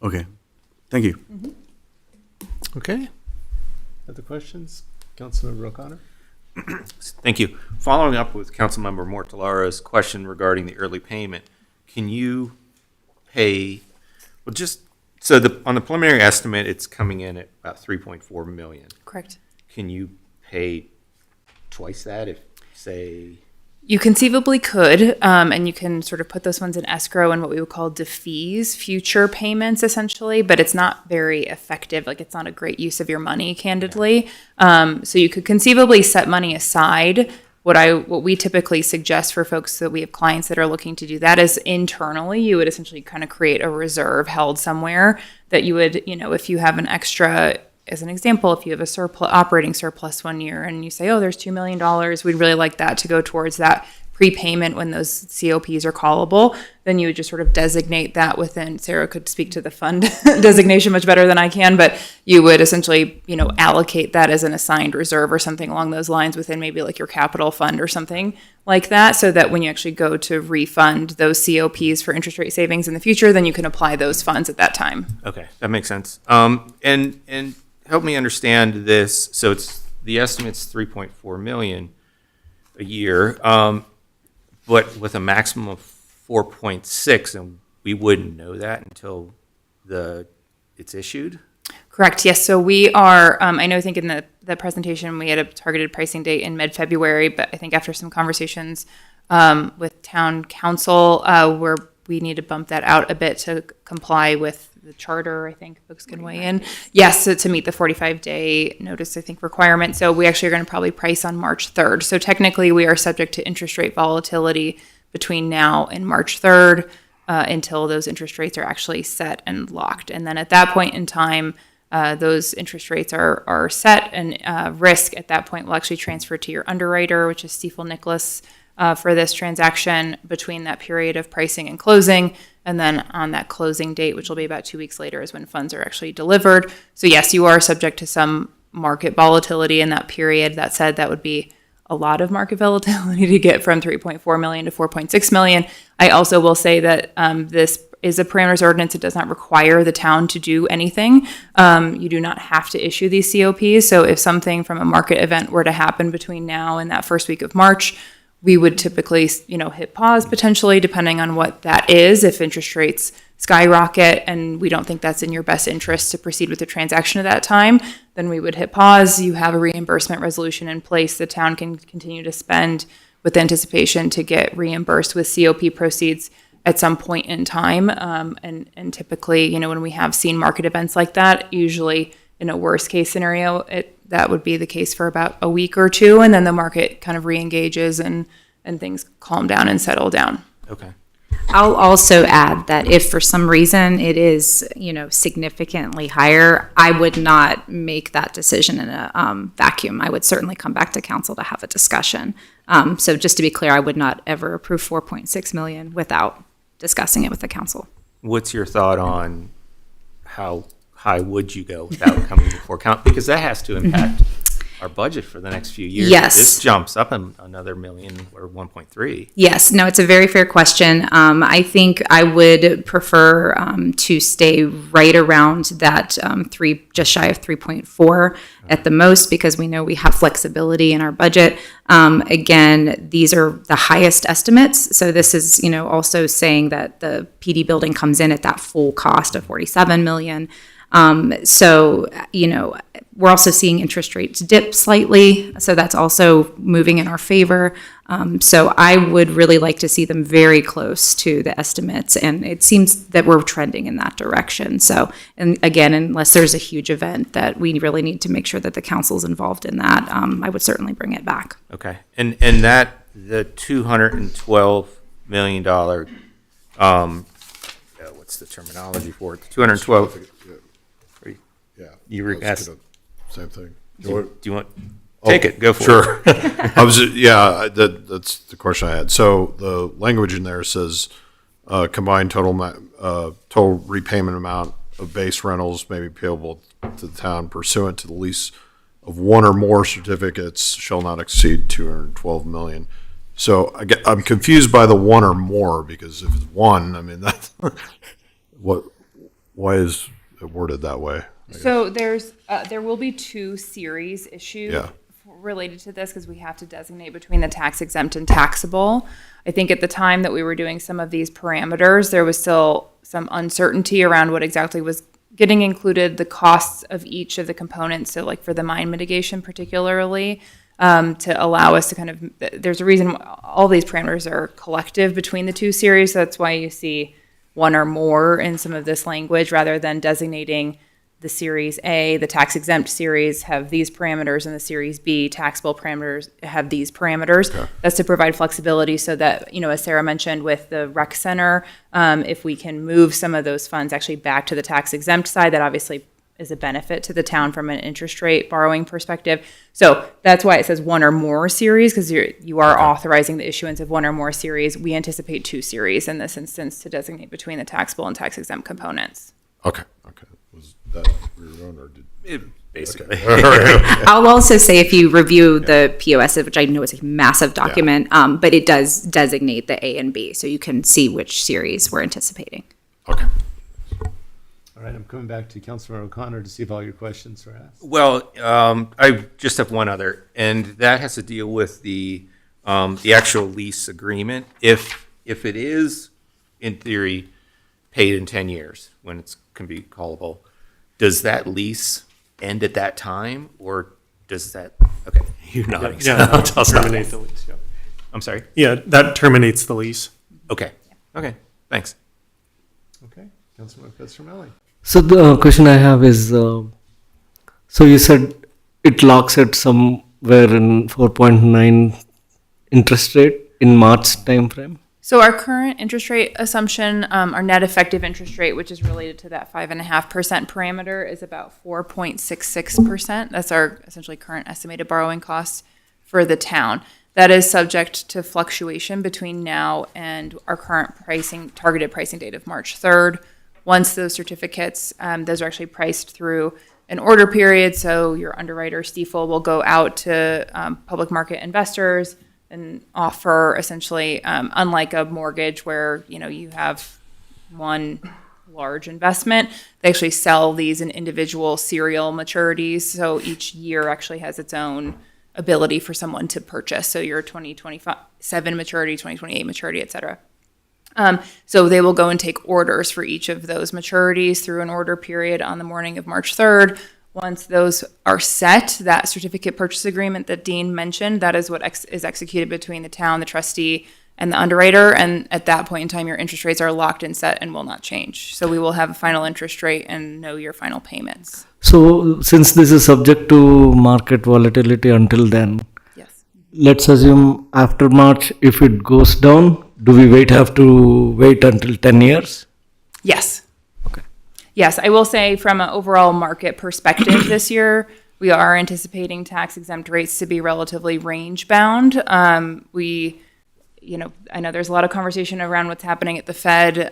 Okay, thank you. Okay. Other questions? Councilmember O'Connor? Thank you. Following up with Councilmember Mortellara's question regarding the early payment, can you pay, well, just, so on the preliminary estimate, it's coming in at about 3.4 million. Correct. Can you pay twice that if, say, You conceivably could, and you can sort of put those funds in escrow and what we would call defease future payments, essentially, but it's not very effective. Like, it's not a great use of your money, candidly. So you could conceivably set money aside. What we typically suggest for folks that we have clients that are looking to do that is internally, you would essentially kind of create a reserve held somewhere that you would, if you have an extra. As an example, if you have a operating surplus one year and you say, oh, there's $2 million, we'd really like that to go towards that prepayment when those COPs are callable, then you would just sort of designate that within, Sarah could speak to the fund designation much better than I can, but you would essentially, allocate that as an assigned reserve or something along those lines within maybe like your capital fund or something like that, so that when you actually go to refund those COPs for interest rate savings in the future, then you can apply those funds at that time. okay, that makes sense. And help me understand this. So the estimate's 3.4 million a year, but with a maximum of 4.6, and we wouldn't know that until it's issued. Correct. Yes. So we are, I think in the presentation, we had a targeted pricing date in mid-February, but I think after some conversations with town council, we need to bump that out a bit to comply with the charter. I think folks can weigh in. Yes, so to meet the 45-day notice, I think, requirement. So we actually are going to probably price on March 3rd. So technically we are subject to interest rate volatility between now and March 3rd until those interest rates are actually set and locked. And then at that point in time, those interest rates are set, and risk at that point will actually transfer to your underwriter, which is Stifel Nicholas, for this transaction between that period of pricing and closing. And then on that closing date, which will be about 2 weeks later, is when funds are actually delivered. So yes, you are subject to some market volatility in that period. That said, that would be a lot of market volatility to get from 3.4 million to 4.6 million. I also will say that this is a parameters ordinance. It does not require the town to do anything. You do not have to issue these COPs. So if something from a market event were to happen between now and that first week of March, we would typically, hit pause potentially, depending on what that is. If interest rates skyrocket and we don't think that's in your best interest to proceed with the transaction at that time, then we would hit pause. You have a reimbursement resolution in place. The town can continue to spend with anticipation to get reimbursed with COP proceeds at some point in time. And typically, when we have seen market events like that, usually in a worst case scenario, that would be the case for about a week or two, and then the market kind of re-engages and things calm down and settle down. Okay. I'll also add that if for some reason it is, significantly higher, I would not make that decision in a vacuum. I would certainly come back to council to have a discussion. So just to be clear, I would not ever approve 4.6 million without discussing it with the council. What's your thought on how high would you go without coming before council? Because that has to impact our budget for the next few years. Yes. This jumps up another million or 1.3. Yes, no, it's a very fair question. I think I would prefer to stay right around that just shy of 3.4 at the most, because we know we have flexibility in our budget. Again, these are the highest estimates, so this is, also saying that the PD building comes in at that full cost of 47 million. So, we're also seeing interest rates dip slightly, so that's also moving in our favor. So I would really like to see them very close to the estimates, and it seems that we're trending in that direction. So, and again, unless there's a huge event that we really need to make sure that the council's involved in that, I would certainly bring it back. Okay, and that the $212 million, what's the terminology for it? 212. Yeah. You were asked. Same thing. Do you want? Take it. Go for sure. it. I was that's the question I had. So the language in there says combined total repayment amount of base rentals may be payable to the town pursuant to the lease of one or more certificates shall not exceed 212 million. So I'm confused by the one or more, because if it's one, I mean that's why is it worded that way? So there will be 2 series issued Yeah. related to this, because we have to designate between the tax exempt and taxable. I think at the time that we were doing some of these parameters, there was still some uncertainty around what exactly was getting included, the costs of each of the components. So like for the mine mitigation particularly, to allow us to kind of, there's a reason all these parameters are collective between the 2 series. So that's why you see one or more in some of this language, rather than designating the Series A, the tax exempt series, have these parameters, and the Series B, taxable parameters, have these parameters. Okay. That's to provide flexibility so that, as Sarah mentioned with the rec center, if we can move some of those funds actually back to the tax exempt side, that obviously is a benefit to the town from an interest rate borrowing perspective. So that's why it says one or more series, because you are authorizing the issuance of one or more series. We anticipate 2 series in this instance to designate between the taxable and tax exempt components. Okay. Was that rerun or did basically? Okay. I'll also say, if you review the POS, which I know is a massive document, but it does designate the A and B, so you can see which series we're anticipating. Okay. All right, I'm coming back to Councilor O'Connor to see if all your questions are asked. Well, I just have one other, and that has to deal with the actual lease agreement. If it is, in theory, paid in 10 years when it can be callable, does that lease end at that time, or does that? Okay, you're nodding. Yeah, that terminates the lease. Yeah. I'm sorry. Yeah, that terminates the lease. Okay. Thanks. Okay, Councilor Fitzgerald. So the question I have is, so you said it locks at somewhere in 4.9 interest rate in March timeframe? So our current interest rate assumption, our net effective interest rate, which is related to that 5.5% parameter, is about 4.66%. That's our essentially current estimated borrowing cost for the town. That is subject to fluctuation between now and our current targeted pricing date of March 3rd. Once those certificates, those are actually priced through an order period. So your underwriter, Stifel, will go out to public market investors and offer essentially, unlike a mortgage where, you have one large investment, they actually sell these in individual serial maturities. So each year actually has its own ability for someone to purchase. So your 2027 maturity, 2028 maturity, et cetera. So they will go and take orders for each of those maturities through an order period on the morning of March 3rd. Once those are set, that certificate purchase agreement that Dean mentioned, that is what is executed between the town, the trustee, and the underwriter. And at that point in time, your interest rates are locked and set and will not change. So we will have a final interest rate and know your final payments. So since this is subject to market volatility until then, yes. Let's assume after March, if it goes down, do we have to wait until 10 years? Yes. Yes, I will say from an overall market perspective this year, we are anticipating tax exempt rates to be relatively range bound. I know there's a lot of conversation around what's happening at the Fed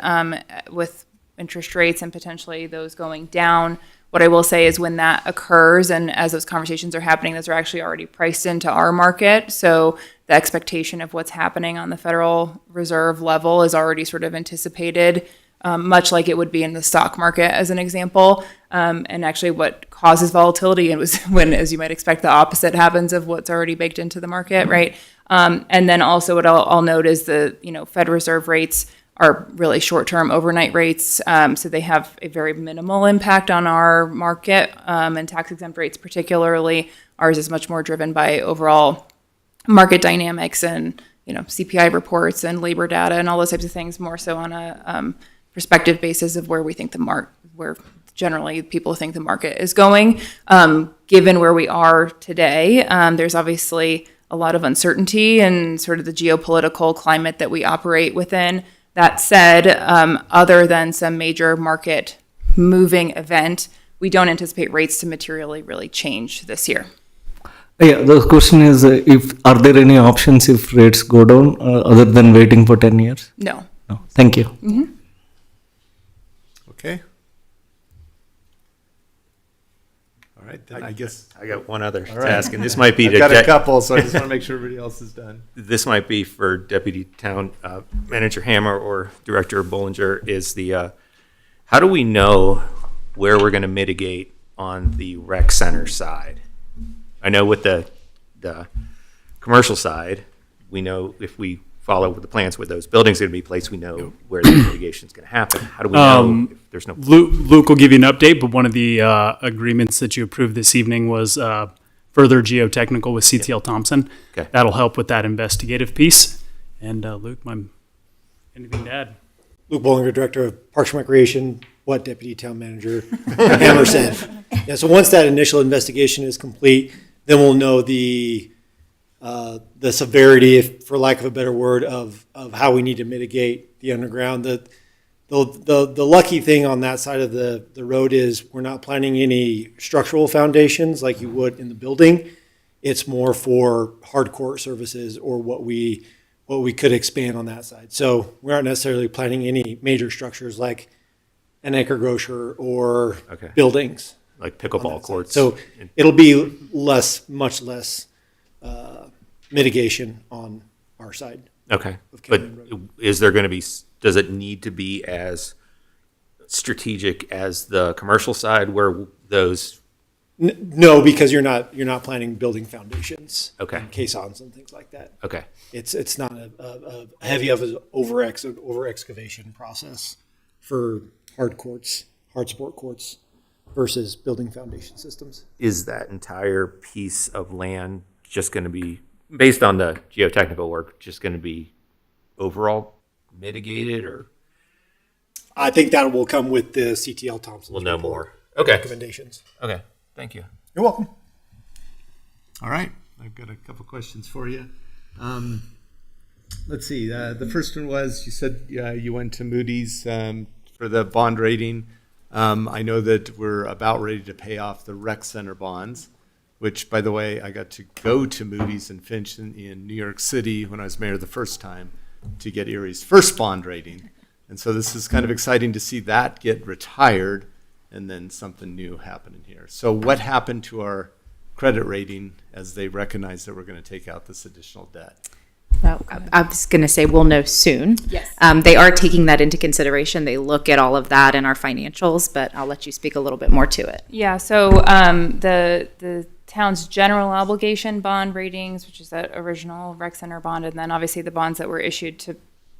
with interest rates and potentially those going down. What I will say is when that occurs and as those conversations are happening, those are actually already priced into our market. So the expectation of what's happening on the Federal Reserve level is already sort of anticipated, much like it would be in the stock market, as an example. And actually what causes volatility and was when, as you might expect, the opposite happens of what's already baked into the market, right? And then also what I'll note is the, Fed Reserve rates are really short-term overnight rates. So they have a very minimal impact on our market, and tax-exempt rates particularly. Ours is much more driven by overall market dynamics and, CPI reports and labor data and all those types of things, more so on a prospective basis of where we think where generally people think the market is going. Given where we are today, there's obviously a lot of uncertainty and sort of the geopolitical climate that we operate within. That said, other than some major market moving event, we don't anticipate rates to materially really change this year. Yeah, the question is, are there any options if rates go down other than waiting for 10 years? No. No. Thank you. Mm-hmm. Okay. All right, then I guess. I got one other All right. task, and this might be I've to got a couple, so I just want to make sure everybody else is done. This might be for Deputy Town Manager Hammer or Director Bollinger. Is the how do we know where we're going to mitigate on the rec center side? I know with the commercial side, we know if we follow with the plans where those buildings are going to be placed, we know where the mitigation is going to happen. How do we know if there's no? Luke will give you an update, but one of the agreements that you approved this evening was further geotechnical with CTL Thompson. Okay. That'll help with that investigative piece. And Luke, anything to add? Luke Bollinger, Director of Parks and Recreation, what Deputy Town Manager Hammer said. Yeah, so once that initial investigation is complete, then we'll know the severity, if, for lack of a better word, of how we need to mitigate the underground. The lucky thing on that side of the road is we're not planning any structural foundations like you would in the building. It's more for hardcore services or what we could expand on that side. So we aren't necessarily planning any major structures like an anchor grocer or buildings. Like pickleball courts. So it'll be much less mitigation on our side. Okay, but is there going to be? Does it need to be as strategic as the commercial side, where those? No, because you're not planning building foundations. Okay. And caissons and things like that. Okay. It's not a heavy of an over excavation process for hard sport courts versus building foundation systems. Is that entire piece of land just going to be, based on the geotechnical work, just going to be overall mitigated, or? I think that will come with the CTL Thompson. We'll know more. Okay. Recommendations. Okay. Thank you. You're welcome. All right, I've got a couple questions for you. Let's see. The first one was, you said you went to Moody's for the bond rating. I know that we're about ready to pay off the rec center bonds, which, by the way, I got to go to Moody's and Finch in New York City when I was mayor the first time to get Erie's first bond rating. And so this is kind of exciting to see that get retired and then something new happening here. So what happened to our credit rating as they recognize that we're going to take out this additional debt? Well, I was going to say we'll know soon. Yes. They are taking that into consideration. They look at all of that in our financials, but I'll let you speak a little bit more to it. Yeah, so the town's general obligation bond ratings, which is that original rec center bond, and then obviously the bonds that were issued to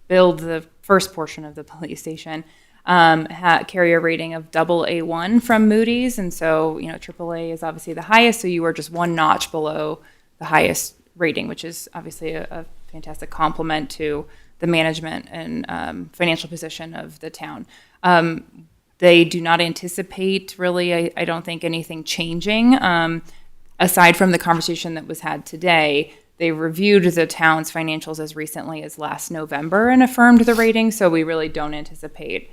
build the first portion of the police station, carry a rating of AA1 from Moody's. And so, AAA is obviously the highest, so you are just one notch below the highest rating, which is obviously a fantastic compliment to the management and financial position of the town. They do not anticipate really, I don't think, anything changing. Aside from the conversation that was had today, they reviewed the town's financials as recently as last November and affirmed the rating, so we really don't anticipate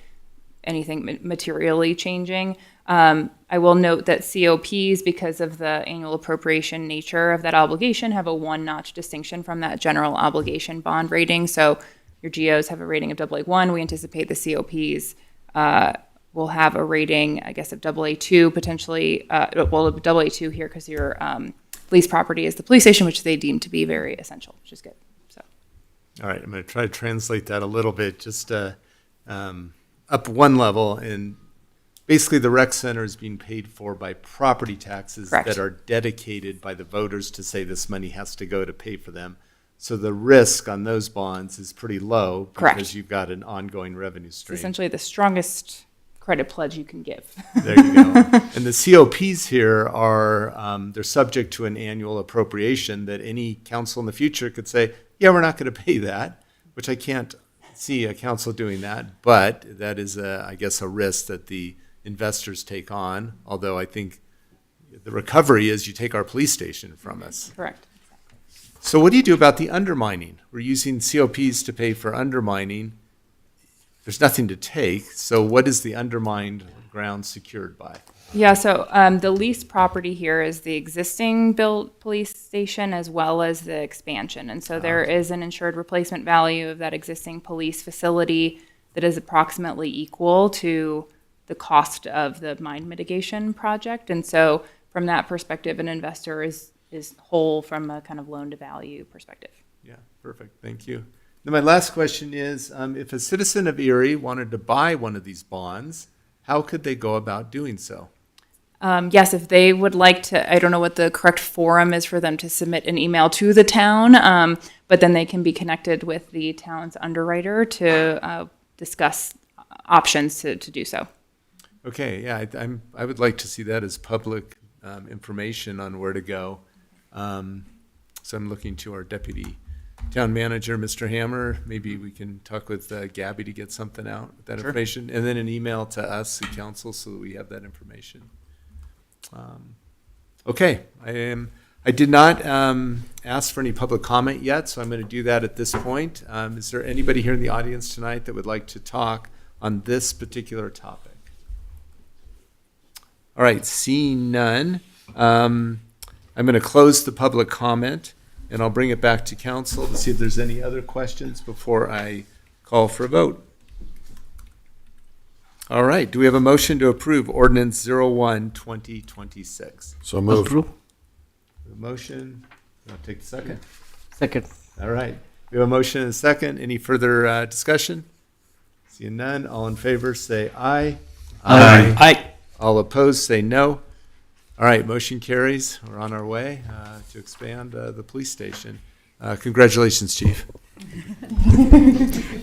anything materially changing. I will note that COPs, because of the annual appropriation nature of that obligation, have a one-notch distinction from that general obligation bond rating. So your GOs have a rating of AA1. We anticipate the COPs will have a rating, I guess, of AA2, potentially, AA2 here because your leased property is the police station, which they deem to be very essential, which is good. So, All right, I'm going to try to translate that a little bit, just up one level. And basically, the rec center is being paid for by property taxes Correct. that are dedicated by the voters to say this money has to go to pay for them. So the risk on those bonds is pretty low Correct. because you've got an ongoing revenue it's stream. essentially the strongest credit pledge you can give. There you go. And the COPs here are, they're subject to an annual appropriation that any council in the future could say, yeah, we're not going to pay that, which I can't see a council doing that. But that is, I guess, a risk that the investors take on. Although I think the recovery is you take our police station from us. Correct. So what do you do about the undermining? We're using COPs to pay for undermining. There's nothing to take. So what is the undermined ground secured by? Yeah, so the leased property here is the existing built police station as well as the expansion. And so there is an insured replacement value of that existing police facility that is approximately equal to the cost of the mine mitigation project. And so from that perspective, an investor is whole from a kind of loan to value perspective. Yeah, perfect. Thank you. Then my last question is, if a citizen of Erie wanted to buy one of these bonds, how could they go about doing so? Yes, if they would like to, I don't know what the correct forum is for them to submit an email to the town, but then they can be connected with the town's underwriter to discuss options to do so. Okay, yeah, I would like to see that as public information on where to go. So I'm looking to our deputy town manager, Mr. Hammer. Maybe we can talk with Gabby to get something out with that information, and then an email to us, the council, so that we have that information. Okay, I did not ask for any public comment yet, so I'm going to do that at this point. Is there anybody here in the audience tonight that would like to talk on this particular topic? All right, seeing none, I'm going to close the public comment, and I'll bring it back to council to see if there's any other questions before I call for a vote. All right, do we have a motion to approve ordinance 01-2026? So moved. Approve. A motion, I'll take the second. Second. All right, we have a motion and a second. Any further discussion? Seeing none, all in favor say aye. Aye. Aye. All opposed say no. All right, motion carries. We're on our way to expand the police station. Congratulations, Chief.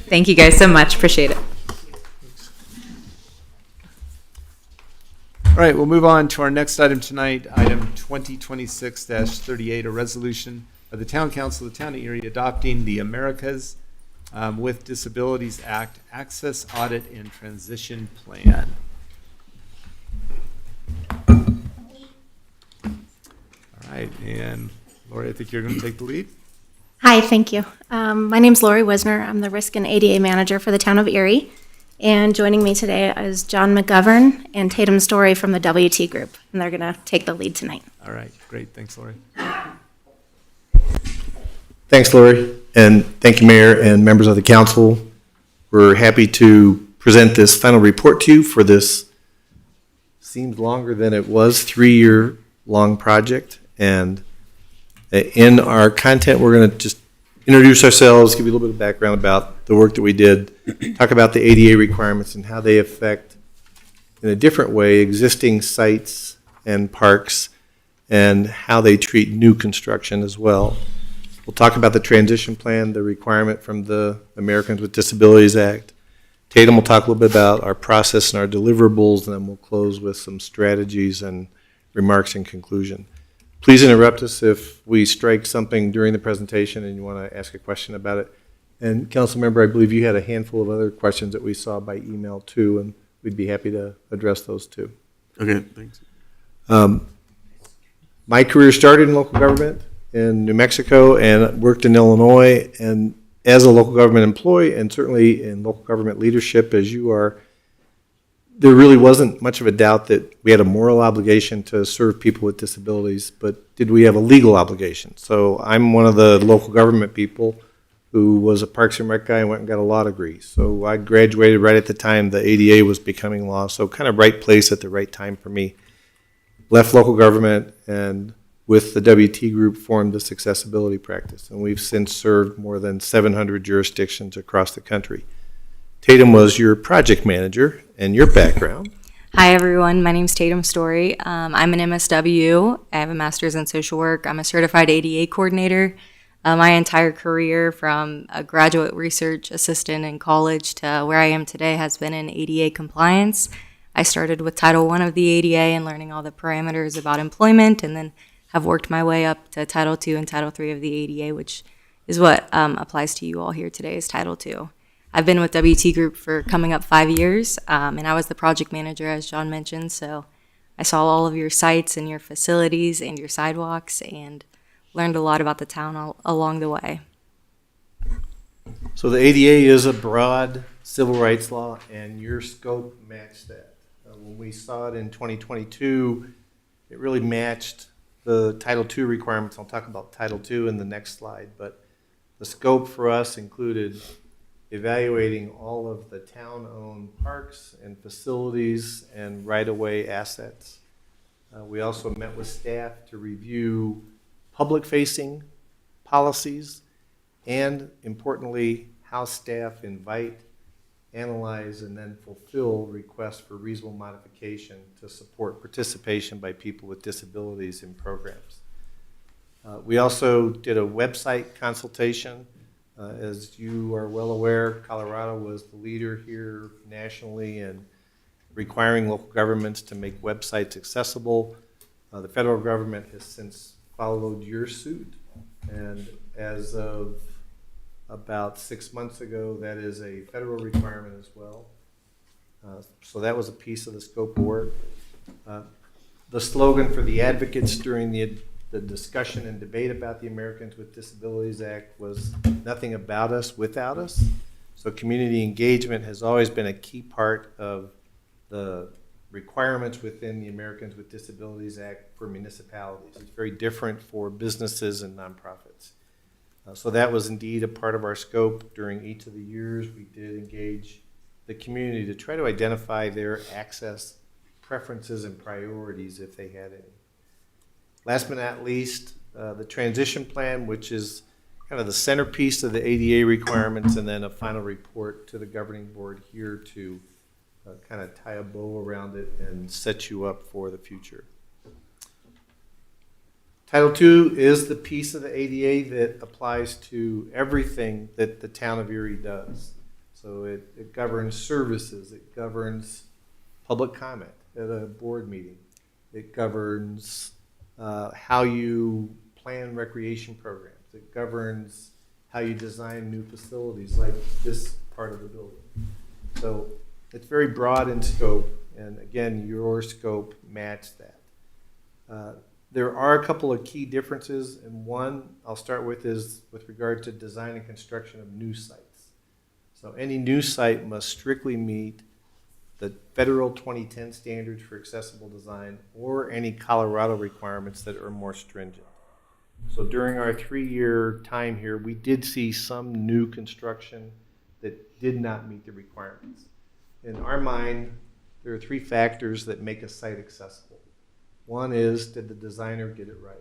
Thank you guys so much. Appreciate it. All right, we'll move on to our next item tonight, item 2026-38, a resolution of the Town Council of the Town of Erie adopting the Americas with Disabilities Act Access Audit and Transition Plan. All right, and Lori, I think you're going to take the lead. Hi, thank you. My name's Lori Wisner. I'm the Risk and ADA Manager for the Town of Erie. And joining me today is John McGovern and Tatum Story from the WT Group, and they're going to take the lead tonight. All right, great. Thanks, Lori. Thanks, Lori, and thank you, Mayor and members of the council. We're happy to present this final report to you for this, seems longer than it was, 3-year-long project. And in our content, we're going to just introduce ourselves, give you a little bit of background about the work that we did, talk about the ADA requirements and how they affect, in a different way, existing sites and parks, and how they treat new construction as well. We'll talk about the transition plan, the requirement from the Americans with Disabilities Act. Tatum will talk a little bit about our process and our deliverables, and then we'll close with some strategies and remarks in conclusion. Please interrupt us if we strike something during the presentation and you want to ask a question about it. And council member, I believe you had a handful of other questions that we saw by email too, and we'd be happy to address those too. Okay, thanks. My career started in local government in New Mexico and worked in Illinois, and as a local government employee and certainly in local government leadership as you are, there really wasn't much of a doubt that we had a moral obligation to serve people with disabilities, but did we have a legal obligation? So I'm one of the local government people who was a Parks and Rec guy and went and got a law degree. So I graduated right at the time the ADA was becoming law, so kind of right place at the right time for me. Left local government and with the WT group formed this accessibility practice. And we've since served more than 700 jurisdictions across the country. Tatum was your project manager and your background. Hi, everyone. My name's Tatum Story. I'm an MSW. I have a master's in social work. I'm a certified ADA coordinator. My entire career, from a graduate research assistant in college to where I am today, has been in ADA compliance. I started with Title I of the ADA and learning all the parameters about employment, and then have worked my way up to Title II and Title III of the ADA, which is what applies to you all here today, is Title II. I've been with WT Group for coming up 5 years, and I was the project manager, as John mentioned, so I saw all of your sites and your facilities and your sidewalks and learned a lot about the town along the way. So the ADA is a broad civil rights law, and your scope matched that. When we saw it in 2022, it really matched the Title II requirements. I'll talk about Title II in the next slide, but the scope for us included evaluating all of the town-owned parks and facilities and right-of-way assets. We also met with staff to review public-facing policies and, importantly, how staff invite, analyze, and then fulfill requests for reasonable modification to support participation by people with disabilities in programs. We also did a website consultation. As you are well aware, Colorado was the leader here nationally in requiring local governments to make websites accessible. The federal government has since followed your suit, and as of about 6 months ago, that is a federal requirement as well. So that was a piece of the scope of work. The slogan for the advocates during the discussion and debate about the Americans with Disabilities Act was "Nothing about us without us." So community engagement has always been a key part of the requirements within the Americans with Disabilities Act for municipalities. It's very different for businesses and nonprofits. So that was indeed a part of our scope. During each of the years, we did engage the community to try to identify their access preferences and priorities if they had any. Last but not least, the transition plan, which is kind of the centerpiece of the ADA requirements, and then a final report to the governing board here to kind of tie a bow around it and set you up for the future. Title II is the piece of the ADA that applies to everything that the town of Erie does. So it governs services, it governs public comment at a board meeting, it governs how you plan recreation programs, it governs how you design new facilities like this part of the building. So it's very broad in scope, and again, your scope matched that. There are a couple of key differences, and one I'll start with is with regard to design and construction of new sites. So any new site must strictly meet the federal 2010 standards for accessible design or any Colorado requirements that are more stringent. So during our 3-year time here, we did see some new construction that did not meet the requirements. In our mind, there are 3 factors that make a site accessible. One is, did the designer get it right?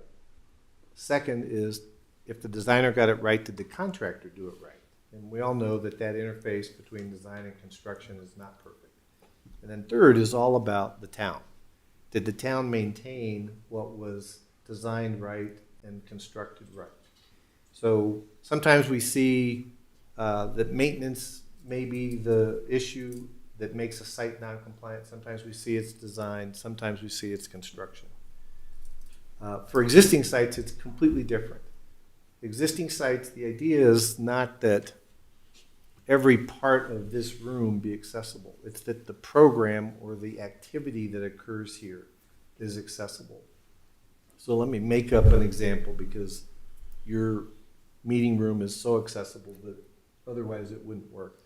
Second is, if the designer got it right, did the contractor do it right? And we all know that that interface between design and construction is not perfect. And then third is all about the town. Did the town maintain what was designed right and constructed right? So sometimes we see that maintenance may be the issue that makes a site non-compliant. Sometimes we see its design, sometimes we see its construction. For existing sites, it's completely different. Existing sites, the idea is not that every part of this room be accessible. It's that the program or the activity that occurs here is accessible. So let me make up an example, because your meeting room is so accessible that otherwise it wouldn't work.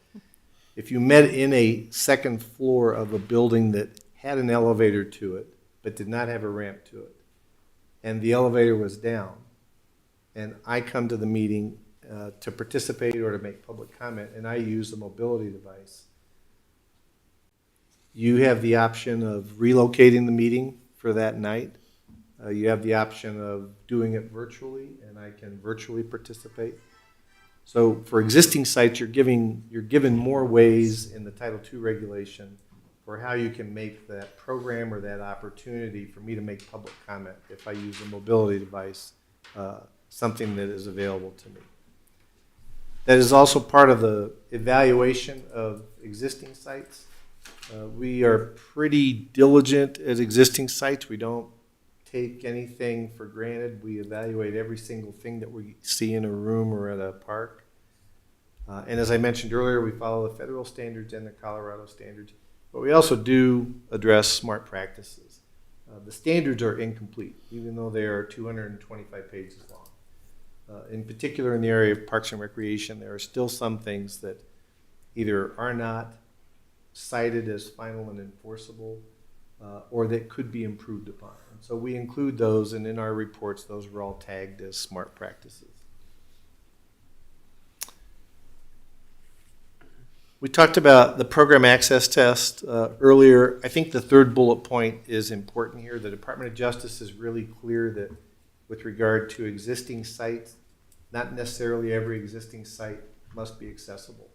If you met in a second floor of a building that had an elevator to it, but did not have a ramp to it, and the elevator was down, and I come to the meeting to participate or to make public comment, and I use a mobility device, you have the option of relocating the meeting for that night. You have the option of doing it virtually, and I can virtually participate. So for existing sites, you're given more ways in the Title II regulation for how you can make that program or that opportunity for me to make public comment if I use a mobility device, something that is available to me. That is also part of the evaluation of existing sites. We are pretty diligent at existing sites. We don't take anything for granted. We evaluate every single thing that we see in a room or at a park. And as I mentioned earlier, we follow the federal standards and the Colorado standards, but we also do address smart practices. The standards are incomplete, even though they are 225 pages long. In particular, in the area of parks and recreation, there are still some things that either are not cited as final and enforceable, or that could be improved upon. And so we include those, and in our reports, those were all tagged as smart practices. We talked about the program access test earlier. I think the third bullet point is important here. The Department of Justice is really clear that with regard to existing sites, not necessarily every existing site must be accessible.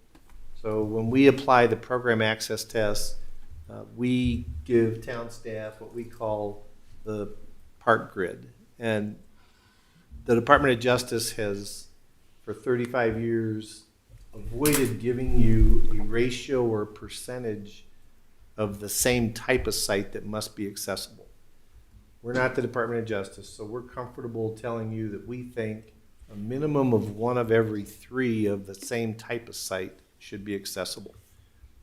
So when we apply the program access test, we give town staff what we call the park grid. And the Department of Justice has, for 35 years, avoided giving you a ratio or percentage of the same type of site that must be accessible. We're not the Department of Justice, so we're comfortable telling you that we think a minimum of one of every three of the same type of site should be accessible.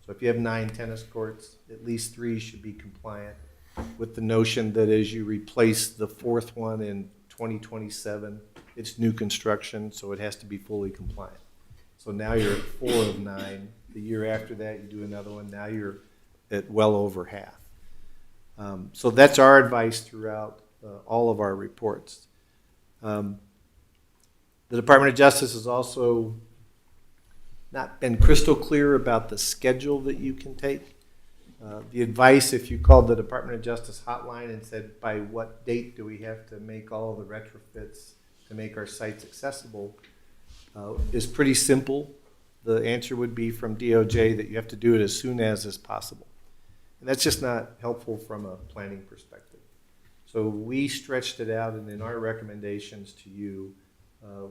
So if you have 9 tennis courts, at least 3 should be compliant with the notion that as you replace the 4th one in 2027, it's new construction, so it has to be fully compliant. So now you're at 4 of 9. The year after that, you do another one. Now you're at well over half. So that's our advice throughout all of our reports. The Department of Justice has also not been crystal clear about the schedule that you can take. The advice, if you called the Department of Justice hotline and said, by what date do we have to make all the retrofits to make our sites accessible, is pretty simple. The answer would be from DOJ that you have to do it as soon as possible. And that's just not helpful from a planning perspective. So we stretched it out, and in our recommendations to you,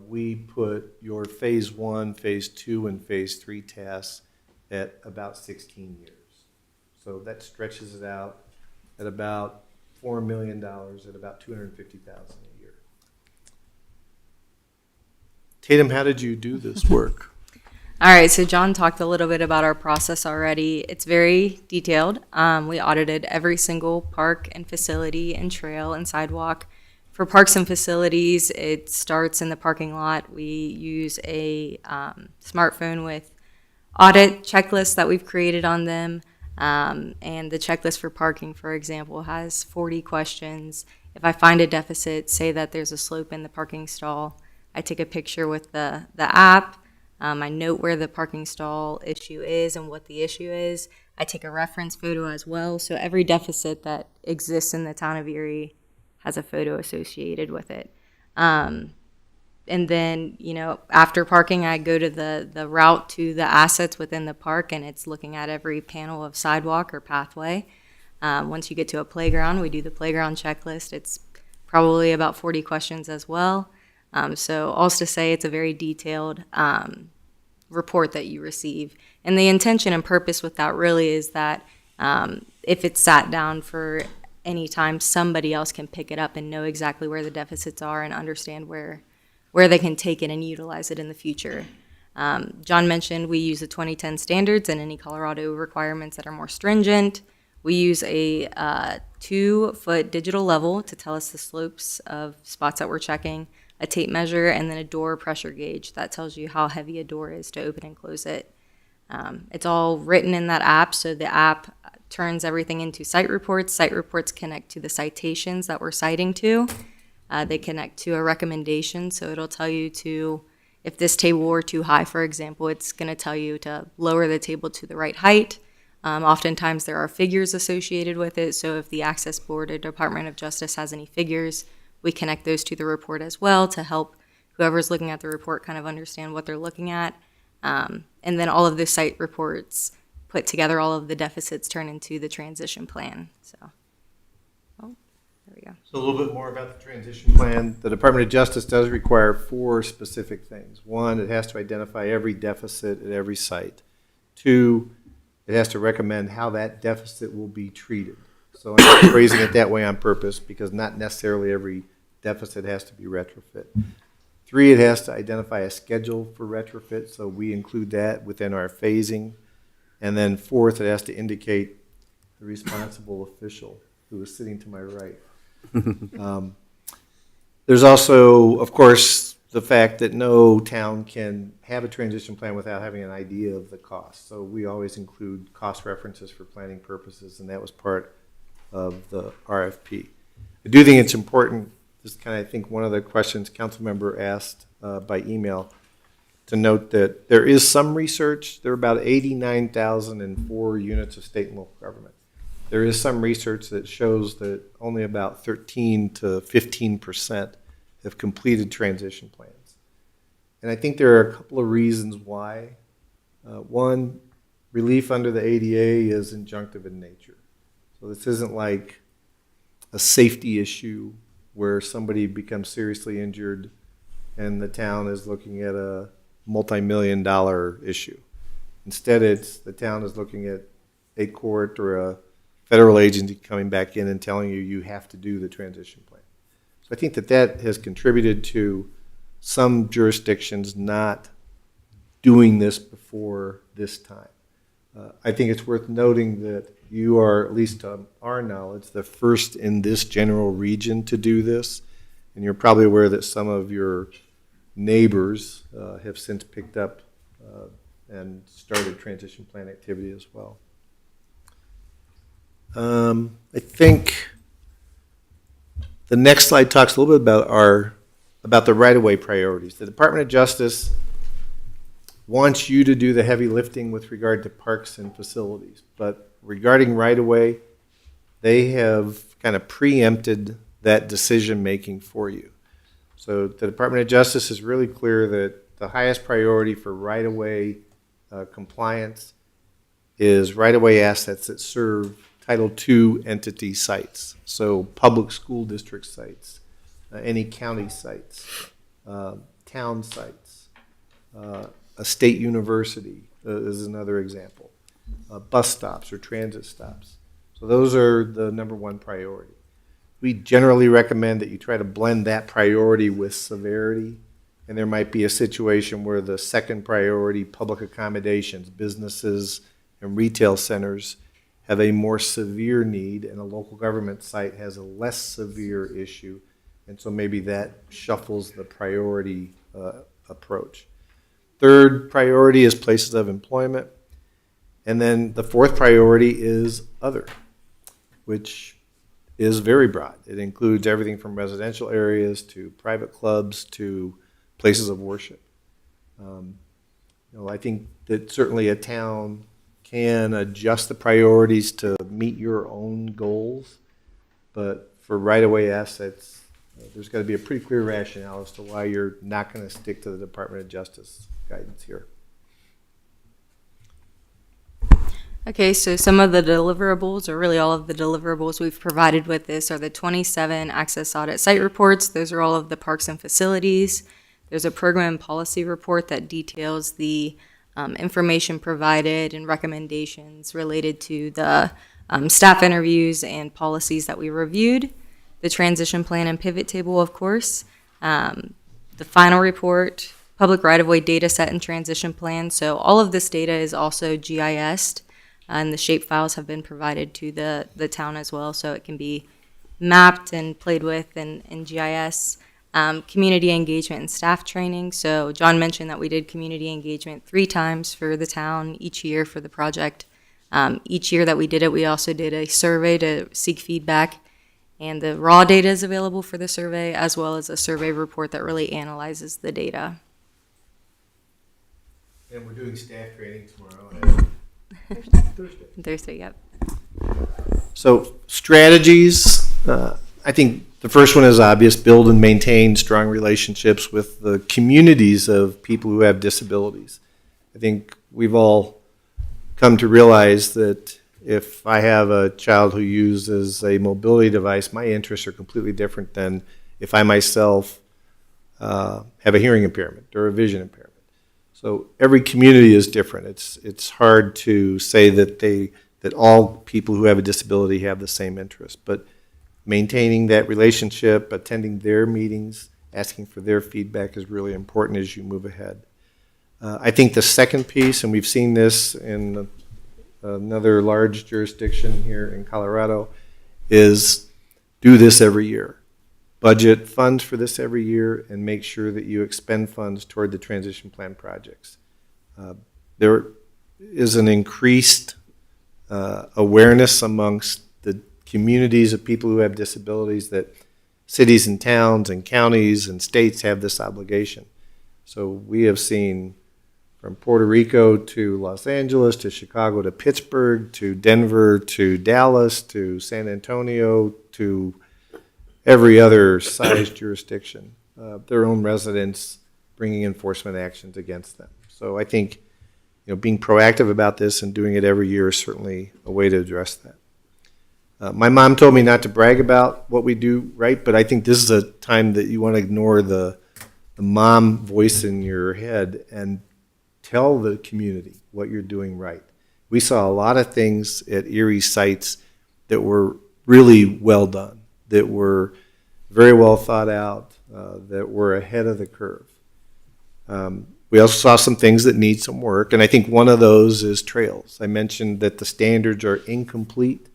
we put your phase 1, phase 2, and phase 3 tasks at about 16 years. So that stretches it out at about $4 million at about $250,000 a year. Tatum, how did you do this work? All right, so John talked a little bit about our process already. It's very detailed. We audited every single park and facility and trail and sidewalk. For parks and facilities, it starts in the parking lot. We use a smartphone with audit checklists that we've created on them. And the checklist for parking, for example, has 40 questions. If I find a deficit, say that there's a slope in the parking stall, I take a picture with the app. I note where the parking stall issue is and what the issue is. I take a reference photo as well. So every deficit that exists in the town of Erie has a photo associated with it. And then, after parking, I go to the route to the assets within the park, and it's looking at every panel of sidewalk or pathway. Once you get to a playground, we do the playground checklist. It's probably about 40 questions as well. So also to say it's a very detailed report that you receive. And the intention and purpose with that really is that if it's sat down for any time, somebody else can pick it up and know exactly where the deficits are and understand where they can take it and utilize it in the future. John mentioned we use the 2010 standards and any Colorado requirements that are more stringent. We use a 2-foot digital level to tell us the slopes of spots that we're checking, a tape measure, and then a door pressure gauge that tells you how heavy a door is to open and close it. It's all written in that app, so the app turns everything into site reports. Site reports connect to the citations that we're citing to. They connect to a recommendation, so it'll tell you to if this table were too high, for example, it's going to tell you to lower the table to the right height. Oftentimes there are figures associated with it, so if the Access Board or Department of Justice has any figures, we connect those to the report as well to help whoever's looking at the report kind of understand what they're looking at. And then all of the site reports put together, all of the deficits turn into the transition plan. So, oh, there we go. So a little bit more about the transition plan. The Department of Justice does require 4 specific things. 1, it has to identify every deficit at every site. 2, it has to recommend how that deficit will be treated. So I'm phrasing it that way on purpose because not necessarily every deficit has to be retrofit. 3, it has to identify a schedule for retrofit, so we include that within our phasing. And then 4th, it has to indicate the responsible official who is sitting to my right. There's also, of course, the fact that no town can have a transition plan without having an idea of the cost. So we always include cost references for planning purposes, and that was part of the RFP. I do think it's important, this kind of, I think one of the questions council member asked by email, to note that there is some research. There are about 89,004 units of state and local government. There is some research that shows that only about 13 to 15% have completed transition plans. And I think there are a couple of reasons why. One, relief under the ADA is injunctive in nature. So this isn't like a safety issue where somebody becomes seriously injured and the town is looking at a multi-million-dollar issue. Instead, it's the town is looking at a court or a federal agency coming back in and telling you you have to do the transition plan. So I think that that has contributed to some jurisdictions not doing this before this time. I think it's worth noting that you are, at least to our knowledge, the first in this general region to do this. And you're probably aware that some of your neighbors have since picked up and started transition plan activity as well. I think the next slide talks a little bit about the right-of-way priorities. The Department of Justice wants you to do the heavy lifting with regard to parks and facilities, but regarding right-of-way, they have kind of preempted that decision-making for you. So the Department of Justice is really clear that the highest priority for right-of-way compliance is right-of-way assets that serve Title II entity sites, so public school district sites, any county sites, town sites, a state university is another example, bus stops or transit stops. So those are the number 1 priority. We generally recommend that you try to blend that priority with severity, and there might be a situation where the second priority, public accommodations, businesses and retail centers, have a more severe need, and a local government site has a less severe issue, and so maybe that shuffles the priority approach. Third priority is places of employment, and then the 4th priority is other, which is very broad. It includes everything from residential areas to private clubs to places of worship. I think that certainly a town can adjust the priorities to meet your own goals, but for right-of-way assets, there's got to be a pretty clear rationale as to why you're not going to stick to the Department of Justice guidance here. Okay, so some of the deliverables, or really all of the deliverables we've provided with this, are the 27 access audit site reports. Those are all of the parks and facilities. There's a program and policy report that details the information provided and recommendations related to the staff interviews and policies that we reviewed. The transition plan and pivot table, of course. The final report, public right-of-way data set and transition plan. So all of this data is also GIS'd, and the shape files have been provided to the town as well, so it can be mapped and played with in GIS. Community engagement and staff training. So John mentioned that we did community engagement 3 times for the town each year for the project. Each year that we did it, we also did a survey to seek feedback, and the raw data is available for the survey, as well as a survey report that really analyzes the data. And we're doing staff training tomorrow. Thursday, yep. So strategies, I think the first one is obvious, build and maintain strong relationships with the communities of people who have disabilities. I think we've all come to realize that if I have a child who uses a mobility device, my interests are completely different than if I myself have a hearing impairment or a vision impairment. So every community is different. It's hard to say that all people who have a disability have the same interest, but maintaining that relationship, attending their meetings, asking for their feedback is really important as you move ahead. I think the second piece, and we've seen this in another large jurisdiction here in Colorado, is do this every year. Budget funds for this every year and make sure that you expend funds toward the transition plan projects. There is an increased awareness amongst the communities of people who have disabilities that cities and towns and counties and states have this obligation. So we have seen from Puerto Rico to Los Angeles to Chicago to Pittsburgh to Denver to Dallas to San Antonio to every other size jurisdiction, their own residents bringing enforcement actions against them. So I think being proactive about this and doing it every year is certainly a way to address that. My mom told me not to brag about what we do right, but I think this is a time that you want to ignore the mom voice in your head and tell the community what you're doing right. We saw a lot of things at Erie sites that were really well done, that were very well thought out, that were ahead of the curve. We also saw some things that need some work, and I think one of those is trails. I mentioned that the standards are incomplete.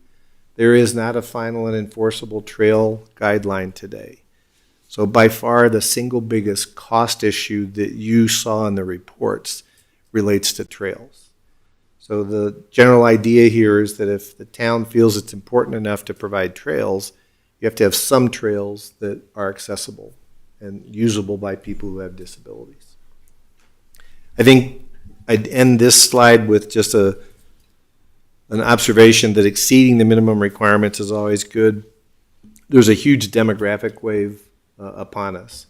There is not a final and enforceable trail guideline today. So by far the single biggest cost issue that you saw in the reports relates to trails. So the general idea here is that if the town feels it's important enough to provide trails, you have to have some trails that are accessible and usable by people who have disabilities. I think I'd end this slide with just an observation that exceeding the minimum requirements is always good. There's a huge demographic wave upon us.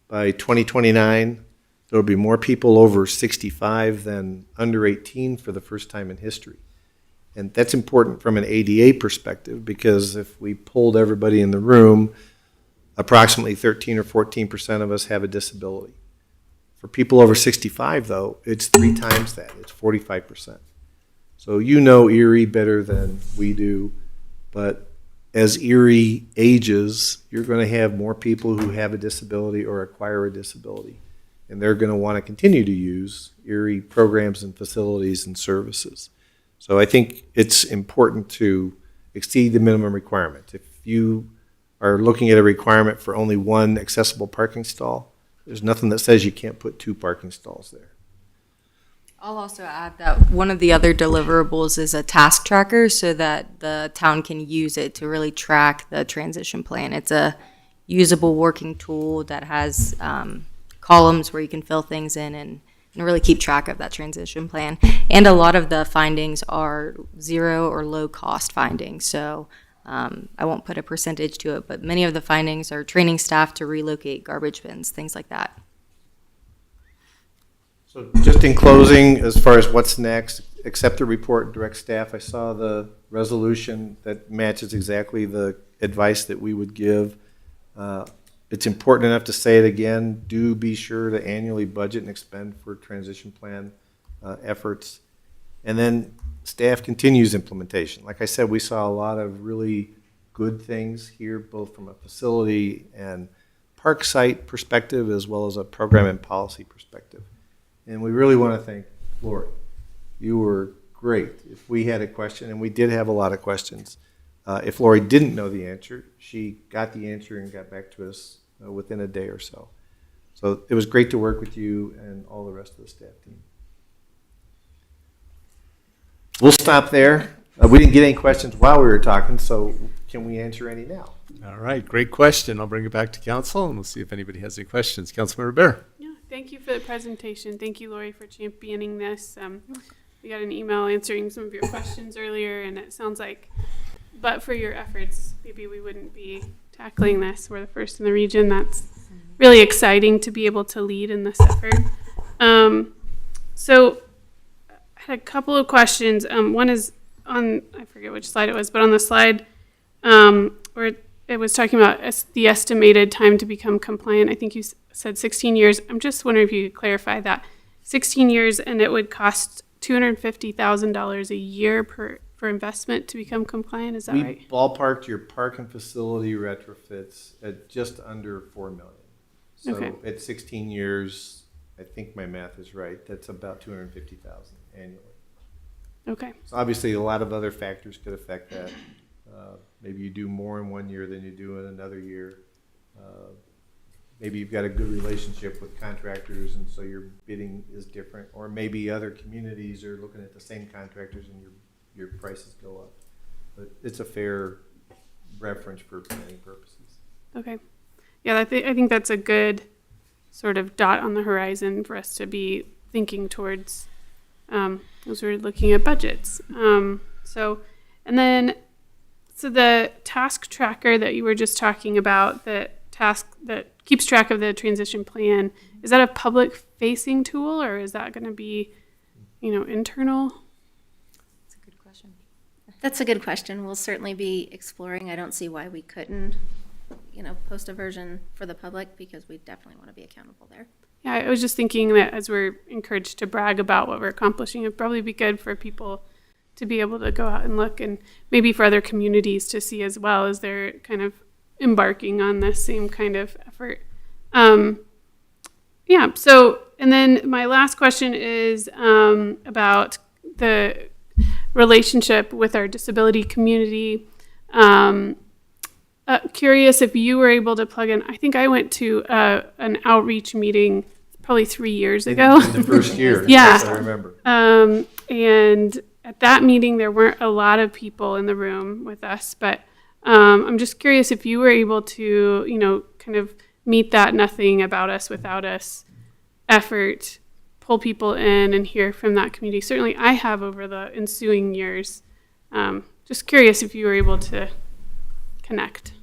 By 2029, there will be more people over 65 than under 18 for the first time in history. And that's important from an ADA perspective, because if we polled everybody in the room, approximately 13 or 14% of us have a disability. For people over 65, though, it's 3 times that. It's 45%. So you know Erie better than we do, but as Erie ages, you're going to have more people who have a disability or acquire a disability, and they're going to want to continue to use Erie programs and facilities and services. So I think it's important to exceed the minimum requirement. If you are looking at a requirement for only 1 accessible parking stall, there's nothing that says you can't put 2 parking stalls there. I'll also add that one of the other deliverables is a task tracker so that the town can use it to really track the transition plan. It's a usable working tool that has columns where you can fill things in and really keep track of that transition plan. And a lot of the findings are 0 or low cost findings. So I won't put a percentage to it, but many of the findings are training staff to relocate garbage bins, things like that. So just in closing, as far as what's next, accept the report, direct staff. I saw the resolution that matches exactly the advice that we would give. It's important enough to say it again. Do be sure to annually budget and expend for transition plan efforts. And then staff continues implementation. Like I said, we saw a lot of really good things here, both from a facility and park site perspective, as well as a program and policy perspective. And we really want to thank Lori. You were great. If we had a question, and we did have a lot of questions, if Lori didn't know the answer, she got the answer and got back to us within a day or so. So it was great to work with you and all the rest of the staff team. We'll stop there. We didn't get any questions while we were talking, so can we answer any now? All right, great question. I'll bring it back to council and we'll see if anybody has any questions. Councilmember Bear. Yeah, Thank you for the presentation. Thank you, Lori, for championing this. We got an email answering some of your questions earlier, and it sounds like, but for your efforts, maybe we wouldn't be tackling this. We're the first in the region. That's really exciting to be able to lead in this effort. So I had a couple of questions. One is on, I forget which slide it was, but on the slide where it was talking about the estimated time to become compliant. I think you said 16 years. I'm just wondering if you could clarify that. 16 years, and it would cost $250,000 a year for investment to become compliant. Is that We right? ballparked your park and facility retrofits at just under $4 million. So Okay. at 16 years, I think my math is right. That's about $250,000 annually. Okay. So obviously, a lot of other factors could affect that. Maybe you do more in one year than you do in another year. Maybe you've got a good relationship with contractors, and so your bidding is different. Or maybe other communities are looking at the same contractors, and your prices go up. But it's a fair reference for planning purposes. Okay. Yeah, I think that's a good sort of dot on the horizon for us to be thinking towards as we're looking at budgets. So the task tracker that you were just talking about, the task that keeps track of the transition plan, is that a public facing tool, or is that going to be, internal? That's a good question. We'll certainly be exploring. I don't see why we couldn't, post a version for the public, because we definitely want to be accountable there. Yeah, I was just thinking that as we're encouraged to brag about what we're accomplishing, it'd probably be good for people to be able to go out and look, and maybe for other communities to see as well, as they're kind of embarking on this same kind of effort. So, and then my last question is about the relationship with our disability community. Curious if you were able to plug in. I think I went to an outreach meeting probably 3 years ago. In the first year, yeah, yes, I remember. And at that meeting, there weren't a lot of people in the room with us, but I'm just curious if you were able to, kind of meet that nothing about us without us effort, pull people in and hear from that community. Certainly I have over the ensuing years. Just curious if you were able to connect.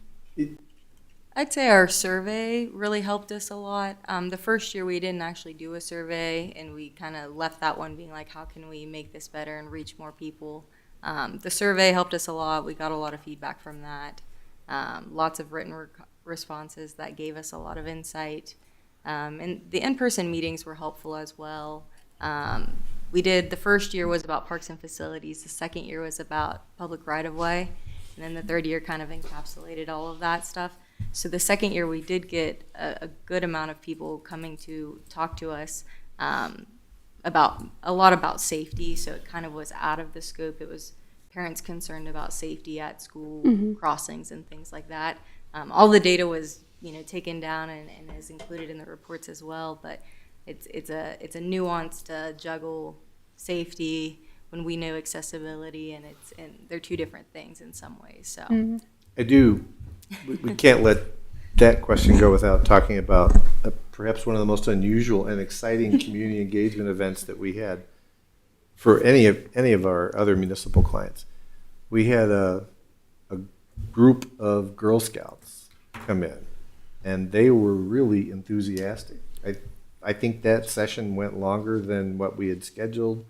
I'd say our survey really helped us a lot. The first year we didn't actually do a survey, and we kind of left that one being like, how can we make this better and reach more people? The survey helped us a lot. We got a lot of feedback from that. Lots of written responses that gave us a lot of insight. And the in-person meetings were helpful as well. The first year was about parks and facilities. The second year was about public right-of-way. And then the third year kind of encapsulated all of that stuff. So the second year we did get a good amount of people coming to talk to us about safety. So it kind of was out of the scope. It was parents concerned about safety at school, crossings and things like that. All the data was taken down and is included in the reports as well. But it's a nuanced juggle safety when we know accessibility, and they're two different things in some ways. So We can't let that question go without talking about perhaps one of the most unusual and exciting community engagement events that we had for any of our other municipal clients. We had a group of Girl Scouts come in, and they were really enthusiastic. I think that session went longer than what we had scheduled.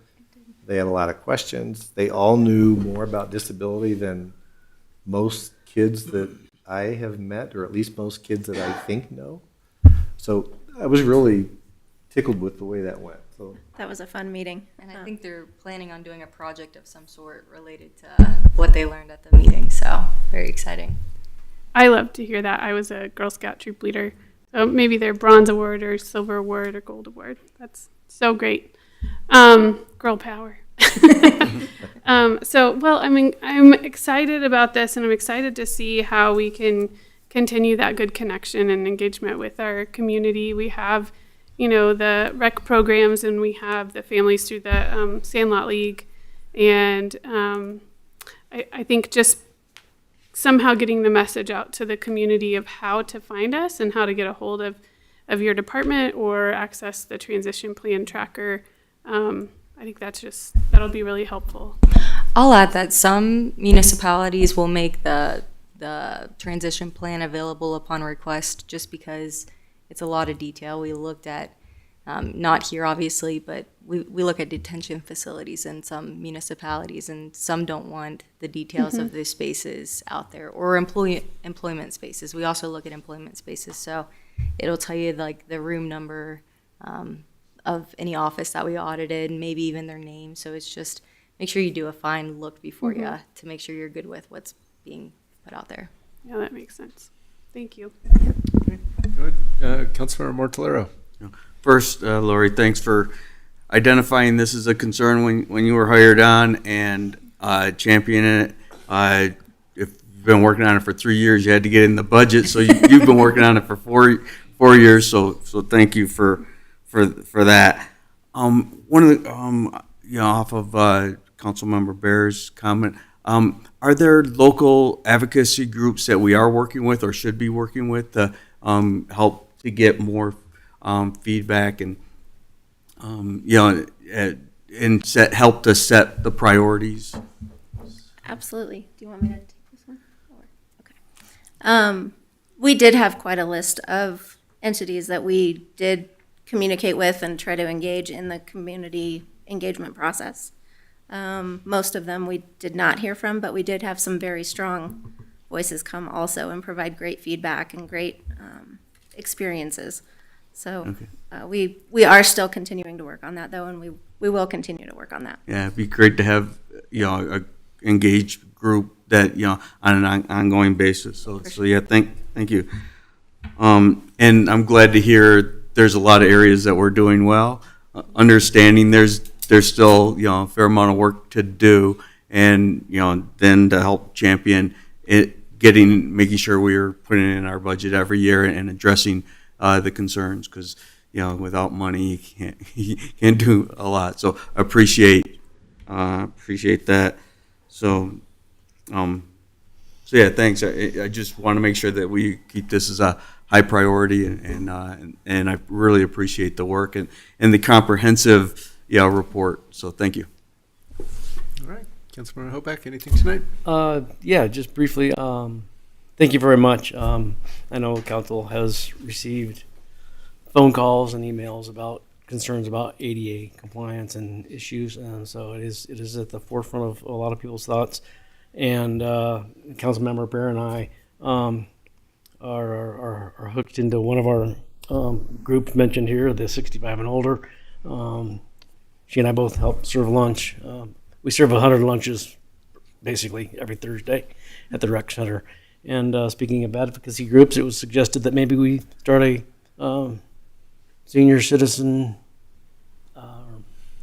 They had a lot of questions. They all knew more about disability than most kids that I have met, or at least most kids that I think know. So I was really tickled with the way that went. So That was a fun meeting. And I think they're planning on doing a project of some sort related to what they learned at the meeting. So very exciting. I love to hear that. I was a Girl Scout troop leader. So maybe their bronze award or silver award or gold award. That's so great. Girl power. I'm excited about this, and I'm excited to see how we can continue that good connection and engagement with our community. We have, the rec programs, and we have the families through the Sandlot League. And I think just somehow getting the message out to the community of how to find us and how to get a hold of of your department or access the transition plan tracker. I think that'll be really helpful. I'll add that some municipalities will make the transition plan available upon request just because it's a lot of detail. We looked at, not here obviously, but we look at detention facilities in some municipalities, and some don't want the details of those spaces out there, or employment spaces. We also look at employment spaces, so it'll tell you like the room number of any office that we audited, maybe even their name. So it's just make sure you do a fine look before you to make sure you're good with what's being put out there. Yeah, that makes sense. Thank you. Good. Councilmember Mortolero. First, Lori, thanks for identifying this as a concern when you were hired on and championing it. If you've been working on it for 3 years, you had to get in the budget, so you've been working on it for four years. So thank you for that. One of the off of Councilmember Bear's comment, are there local advocacy groups that we are working with or should be working with to help to get more feedback and and help to set the priorities? Absolutely. Do you want me to take this one? Okay. We did have quite a list of entities that we did communicate with and try to engage in the community engagement process. Most of them we did not hear from, but we did have some very strong voices come also and provide great feedback and great experiences. So we are still continuing to work on that, though, and we will continue to work on that. Yeah, it'd be great to have a engaged group that on an ongoing basis. So yeah, thank you. And I'm glad to hear there's a lot of areas that we're doing well. Understanding there's still a fair amount of work to do, and then to help champion it, making sure we are putting it in our budget every year and addressing the concerns, because without money you can't do a lot. So appreciate that. So yeah, thanks. I just want to make sure that we keep this as a high priority, and I really appreciate the work and the comprehensive report. So thank you. All right, Councilmember Hoback, anything tonight? Yeah, just briefly. Thank you very much. I know council has received phone calls and emails about concerns about ADA compliance and issues, and so it is at the forefront of a lot of people's thoughts. And Councilmember Bear and I are hooked into one of our groups mentioned here, the 65 and older. She and I both help serve lunch. We serve 100 lunches basically every Thursday at the rec center. And speaking of advocacy groups, it was suggested that maybe we start a senior citizen,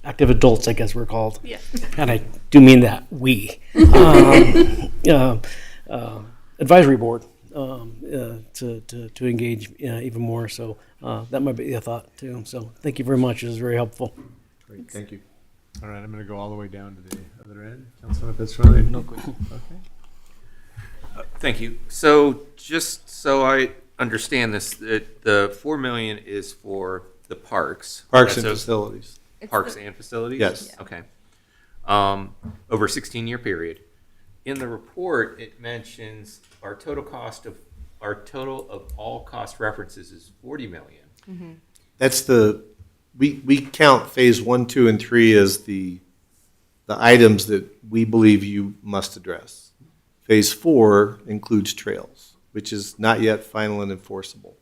active adults, I guess we're called. Yeah. And I do mean that, we. Advisory board to engage even more. So that might be a thought too. So thank you very much. It was very helpful. Great, thank you. All right, I'm going to go all the way down to the other end. Councilmember Fitzgerald, no question. Okay. Thank you. So just so I understand this, the 4 million is for the parks. Parks and facilities. Parks and facilities? Yes. Okay. Over a 16-year period. In the report, it mentions our total of all cost references is 40 million. Mm-hmm. That's we count phase 1, 2, and 3 as the items that we believe you must address. Phase 4 includes trails, which is not yet final and enforceable.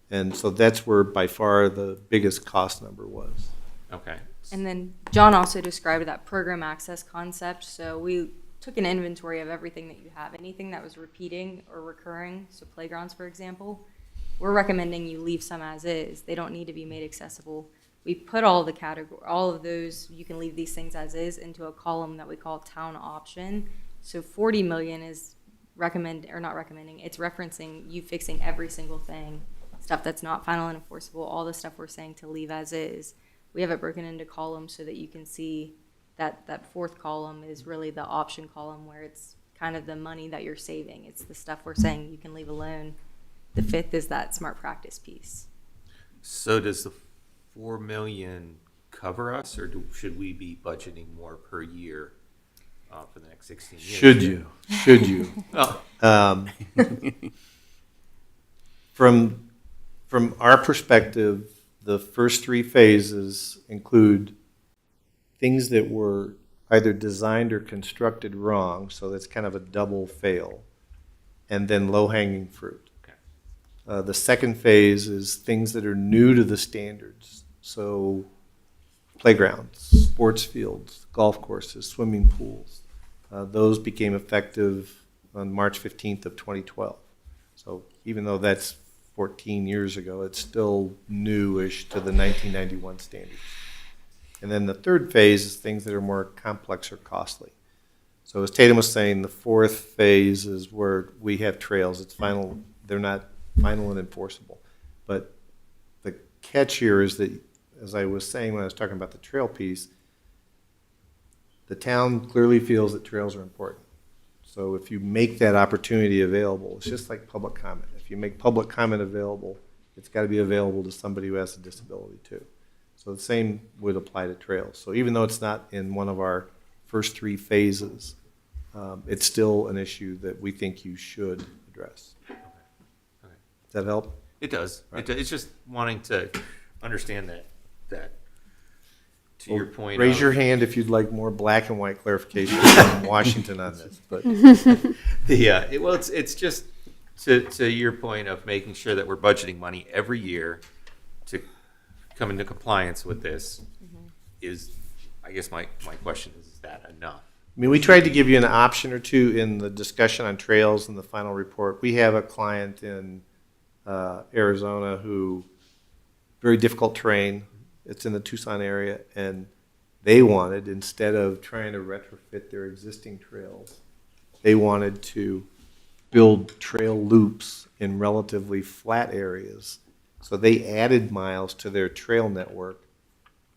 And so that's where by far the biggest cost number was. Okay. And then John also described that program access concept. So we took an inventory of everything that you have, anything that was repeating or recurring. So playgrounds, for example, we're recommending you leave some as is. They don't need to be made accessible. We put all of those, you can leave these things as is, into a column that we call town option. So 40 million is not recommending, it's referencing you fixing every single thing, stuff that's not final and enforceable, all the stuff we're saying to leave as is. We have it broken into columns so that you can see that fourth column is really the option column, where it's kind of the money that you're saving. It's the stuff we're saying you can leave alone. The fifth is that smart practice piece. So does the 4 million cover us, or should we be budgeting more per year for the next 16 years? Should you? Should you? Oh. From our perspective, the first three phases include things that were either designed or constructed wrong, so that's kind of a double fail, and then low-hanging fruit. Okay. The second phase is things that are new to the standards, so playgrounds, sports fields, golf courses, swimming pools. Those became effective on March 15th of 2012. So even though that's 14 years ago, it's still newish to the 1991 standards. And then the third phase is things that are more complex or costly. So as Tatum was saying, the fourth phase is where we have trails. It's final, they're not final and enforceable. But the catch here is that, as I was saying when I was talking about the trail piece, the town clearly feels that trails are important. So if you make that opportunity available, it's just like public comment. If you make public comment available, it's got to be available to somebody who has a disability too. So the same would apply to trails. So even though it's not in one of our first three phases, it's still an issue that we think you should address. Okay. Does that help? It does. Right. It's just wanting to understand that to your point. Raise your hand if you'd like more black and white clarification from Washington on this. But it's just to your point of making sure that we're budgeting money every year to come into compliance with this. Is, I guess my question is that enough? I mean, we tried to give you an option or two in the discussion on trails in the final report. We have a client in Arizona who, very difficult terrain. It's in the Tucson area, and they wanted, instead of trying to retrofit their existing trails, they wanted to build trail loops in relatively flat areas. So they added miles to their trail network,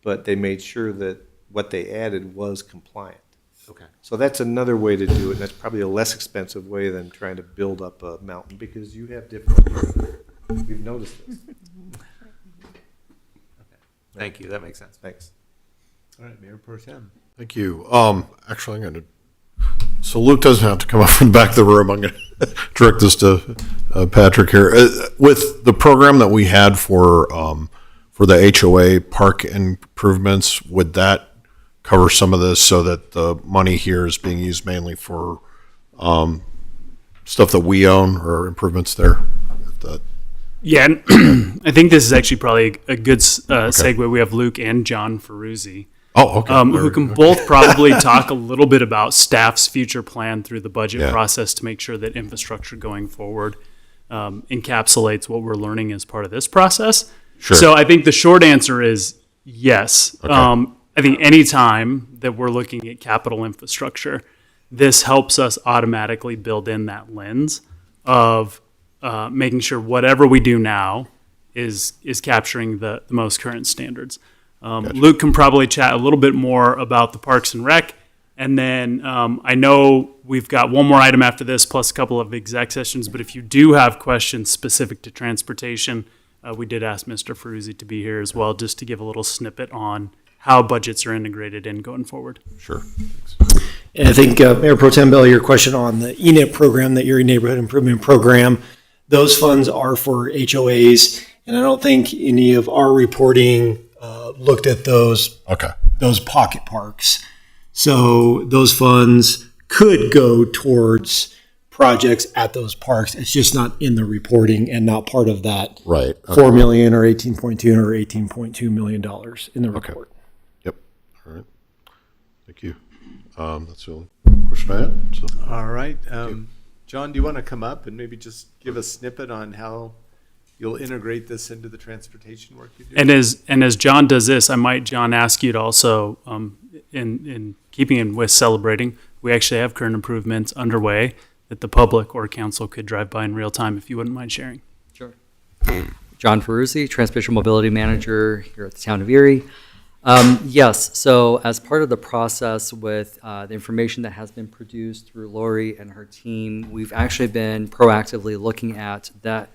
but they made sure that what they added was compliant. Okay. So that's another way to do it, and that's probably a less expensive way than trying to build up a mountain, because you have different, we've noticed this. Thank you. That makes sense. Thanks. All right, Mayor Pro Tem. Thank you. Actually, I'm going to, so Luke doesn't have to come up from the back of the room. I'm going to direct this to Patrick here. With the program that we had for the HOA park improvements, would that cover some of this so that the money here is being used mainly for stuff that we own or improvements there? Yeah, and I think this is actually probably a good segue. We have Luke and John Ferruzzi. Oh, okay. Who can both probably talk a little bit about staff's future plan through the budget process to make sure that infrastructure going forward encapsulates what we're learning as part of this process. Sure. So I think the short answer is yes. Okay. I think any time that we're looking at capital infrastructure, this helps us automatically build in that lens of making sure whatever we do now is capturing the most current standards. Gotcha. Luke can probably chat a little bit more about the Parks and Rec. And then I know we've got one more item after this, plus a couple of exec sessions. But if you do have questions specific to transportation, we did ask Mr. Ferruzzi to be here as well, just to give a little snippet on how budgets are integrated in going forward. Sure. And I think, Mayor Pro Tem Bell, your question on the ENIP program, the Erie Neighborhood Improvement Program, those funds are for HOAs. And I don't think any of our reporting looked at those pocket parks. So those funds could go towards projects at those parks. It's just not in the reporting and not part of that Right. $4 million or $18.2 or $18.2 million in the report. Yep. All right. Thank you. That's the only question I had. So. All right. John, do you want to come up and maybe just give a snippet on how you'll integrate this into the transportation work you do? And as John does this, I might, John, ask you to also, in keeping in with celebrating, we actually have current improvements underway that the public or council could drive by in real time, if you wouldn't mind sharing. Sure. John Ferruzzi, Transportation Mobility Manager here at the Town of Erie. Yes, so as part of the process with the information that has been produced through Lori and her team, we've actually been proactively looking at that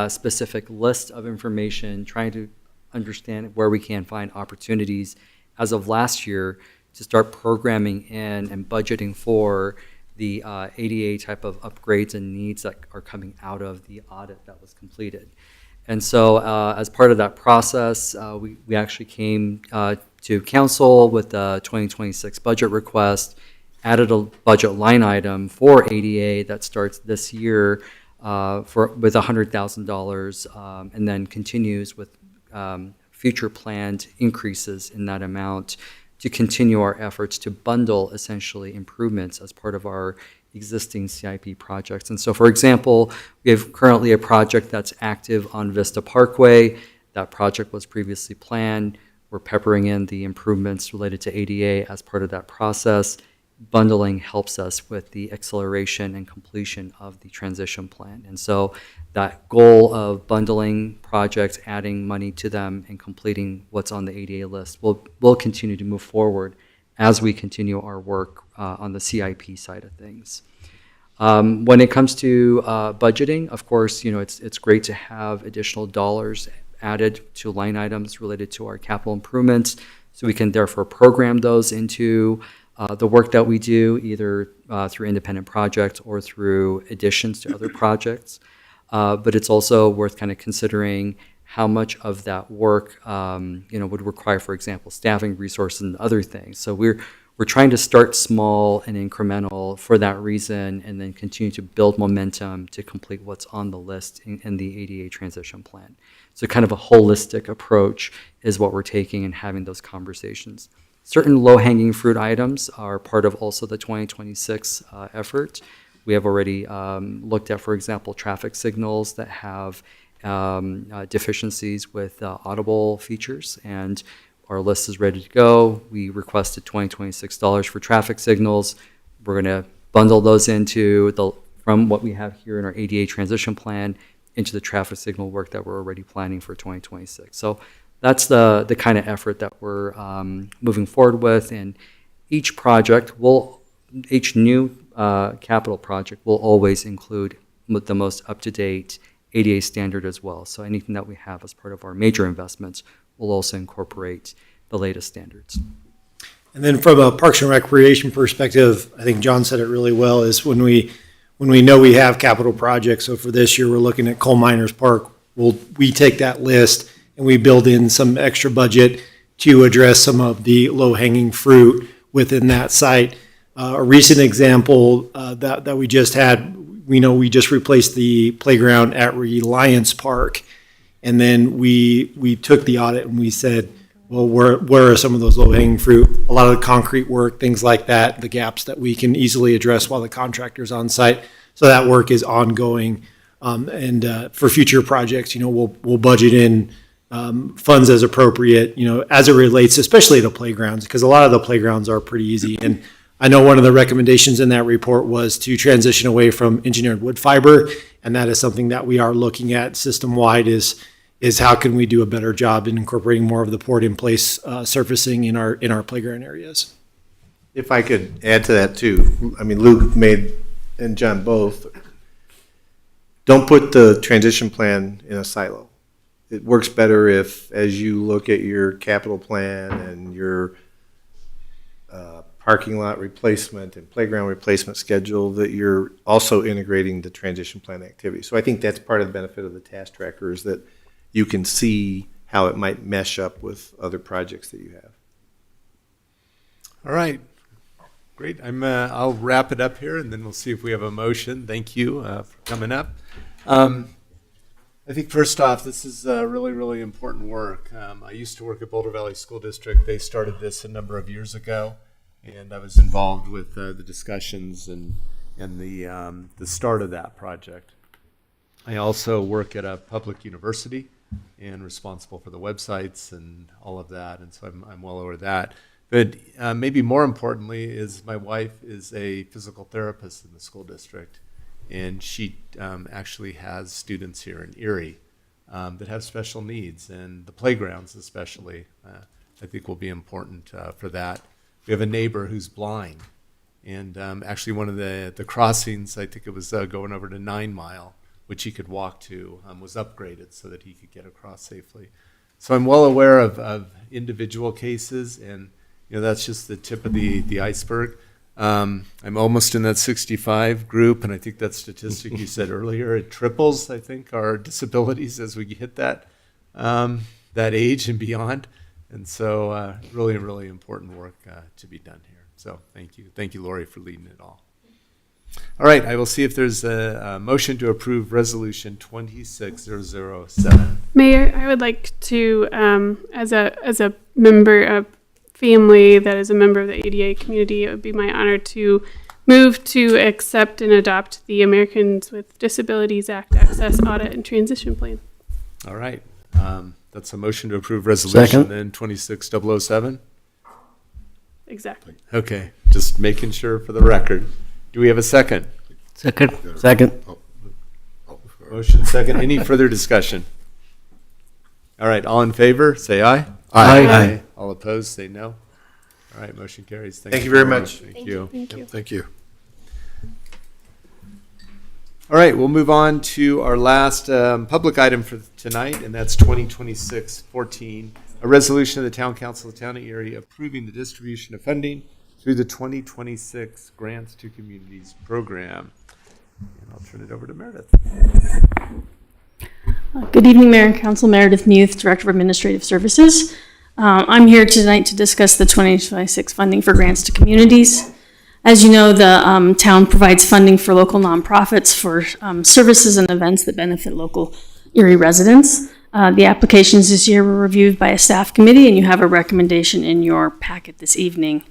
specific list of information, trying to understand where we can find opportunities as of last year to start programming in and budgeting for the ADA type of upgrades and needs that are coming out of the audit that was completed. And so as part of that process, we actually came to council with the 2026 budget request, added a budget line item for ADA that starts this year with $100,000 and then continues with future planned increases in that amount to continue our efforts to bundle essentially improvements as part of our existing CIP projects. And so, for example, we have currently a project that's active on Vista Parkway. That project was previously planned. We're peppering in the improvements related to ADA as part of that process. Bundling helps us with the acceleration and completion of the transition plan. And so that goal of bundling projects, adding money to them, and completing what's on the ADA list will continue to move forward as we continue our work on the CIP side of things. When it comes to budgeting, of course, it's great to have additional dollars added to line items related to our capital improvements, so we can therefore program those into the work that we do, either through independent projects or through additions to other projects. But it's also worth kind of considering how much of that work would require, for example, staffing resources and other things. So we're trying to start small and incremental for that reason, and then continue to build momentum to complete what's on the list in the ADA transition plan. So kind of a holistic approach is what we're taking and having those conversations. Certain low-hanging fruit items are part of also the 2026 effort. We have already looked at, for example, traffic signals that have deficiencies with audible features, and our list is ready to go. We requested $2026 for traffic signals. We're going to bundle those from what we have here in our ADA transition plan into the traffic signal work that we're already planning for 2026. So that's the kind of effort that we're moving forward with, and each new capital project will always include the most up-to-date ADA standard as well. So anything that we have as part of our major investments will also incorporate the latest standards. And then from a Parks and Recreation perspective, I think John said it really well, is when we know we have capital projects. So for this year, we're looking at Coal Miners Park. We take that list and we build in some extra budget to address some of the low-hanging fruit within that site. A recent example that we just had, we just replaced the playground at Reliance Park, and then we took the audit and we said, well, where are some of those low-hanging fruit? A lot of the concrete work, things like that, the gaps that we can easily address while the contractor's on site. So that work is ongoing, and for future projects, we'll budget in funds as appropriate, as it relates, especially to playgrounds, because a lot of the playgrounds are pretty easy. And I know one of the recommendations in that report was to transition away from engineered wood fiber, and that is something that we are looking at system-wide, is how can we do a better job in incorporating more of the poured-in-place surfacing in our playground areas. If I could add to that too, I mean, Luke and John both, don't put the transition plan in a silo. It works better if, as you look at your capital plan and your parking lot replacement and playground replacement schedule, that you're also integrating the transition plan activity. So I think that's part of the benefit of the task tracker, is that you can see how it might mesh up with other projects that you have. All right. Great. I'll wrap it up here, and then we'll see if we have a motion. Thank you for coming up. I think first off, this is really, really important work. I used to work at Boulder Valley School District. They started this a number of years ago, and I was involved with the discussions and the start of that project. I also work at a public university and responsible for the websites and all of that, and so I'm well over that. But maybe more importantly is my wife is a physical therapist in the school district, and she actually has students here in Erie that have special needs, and the playgrounds especially I think will be important for that. We have a neighbor who's blind, and actually one of the crossings, I think it was going over to 9 Mile, which he could walk to, was upgraded so that he could get across safely. So I'm well aware of individual cases, and that's just the tip of the iceberg. I'm almost in that 65 group, and I think that statistic you said earlier, it triples, I think, our disabilities as we hit that age and beyond. And so really, really important work to be done here. So thank you. Thank you, Lori, for leading it all. All right, I will see if there's a motion to approve Resolution 26007. Mayor, I would like to, as a member of family that is a member of the ADA community, it would be my honor to move to accept and adopt the Americans with Disabilities Act Access Audit and Transition Plan. All right, that's a motion to approve Resolution Second. then 26007. Exactly. Okay, just making sure for the record. Do we have a second? Second. Second. Motion second. Any further discussion? All right, all in favor, say aye. Aye. All opposed, say no. All right, motion carries. Thank you very much. Thank you. Thank you. Thank you. All right, we'll move on to our last public item for tonight, and that's 2026-14, a resolution of the Town Council of the Town of Erie approving the distribution of funding through the 2026 Grants to Communities program. And I'll turn it over to Meredith. Good evening, Mayor and Council. Meredith Muth, Director of Administrative Services. I'm here tonight to discuss the 2026 funding for grants to communities. As you know, the town provides funding for local nonprofits for services and events that benefit local Erie residents. The applications this year were reviewed by a staff committee, and you have a recommendation in your packet this evening.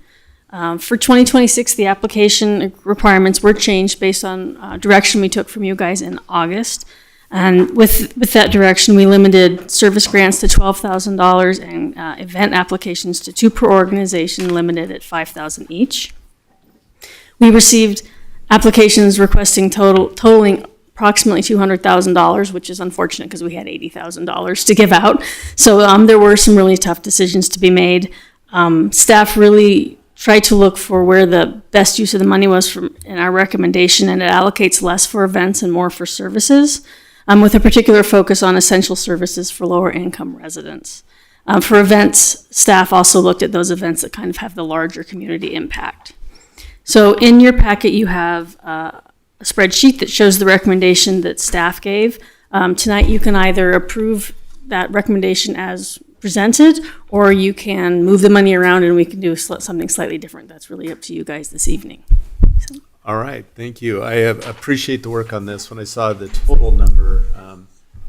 For 2026, the application requirements were changed based on direction we took from you guys in August. And with that direction, we limited service grants to $12,000 and event applications to 2 per organization, limited at $5,000 each. We received applications requesting totaling approximately $200,000, which is unfortunate because we had $80,000 to give out. So there were some really tough decisions to be made. Staff really tried to look for where the best use of the money was in our recommendation, and it allocates less for events and more for services, with a particular focus on essential services for lower income residents. For events, staff also looked at those events that kind of have the larger community impact. So in your packet, you have a spreadsheet that shows the recommendation that staff gave. Tonight, you can either approve that recommendation as presented, or you can move the money around and we can do something slightly different. That's really up to you guys this evening. All right, thank you. I appreciate the work on this. When I saw the total number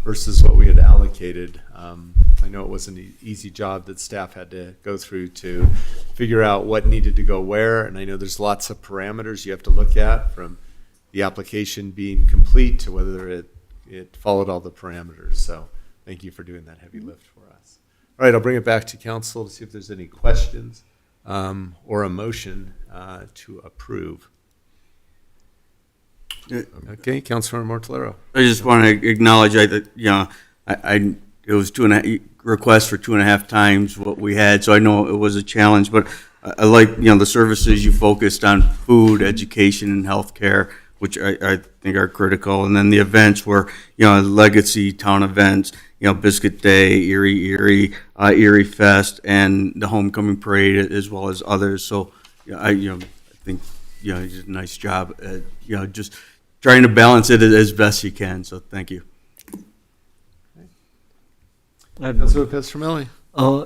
versus what we had allocated, I know it wasn't an easy job that staff had to go through to figure out what needed to go where, and I know there's lots of parameters you have to look at, from the application being complete to whether it followed all the parameters. So thank you for doing that heavy lift for us. All right, I'll bring it back to council to see if there's any questions or a motion to approve. Okay, Councilmember Mortellaro. I just want to acknowledge it was requests for 2.5 times what we had, so I know it was a challenge, but I like, the services you focused on: food, education, and healthcare, which I think are critical. And then the events were, legacy town events, Biscuit Day, Erie Fest, and the Homecoming Parade, as well as others. So, I think, you did a nice job at, just trying to balance it as best you can. So thank you. Councilor Pestromelli.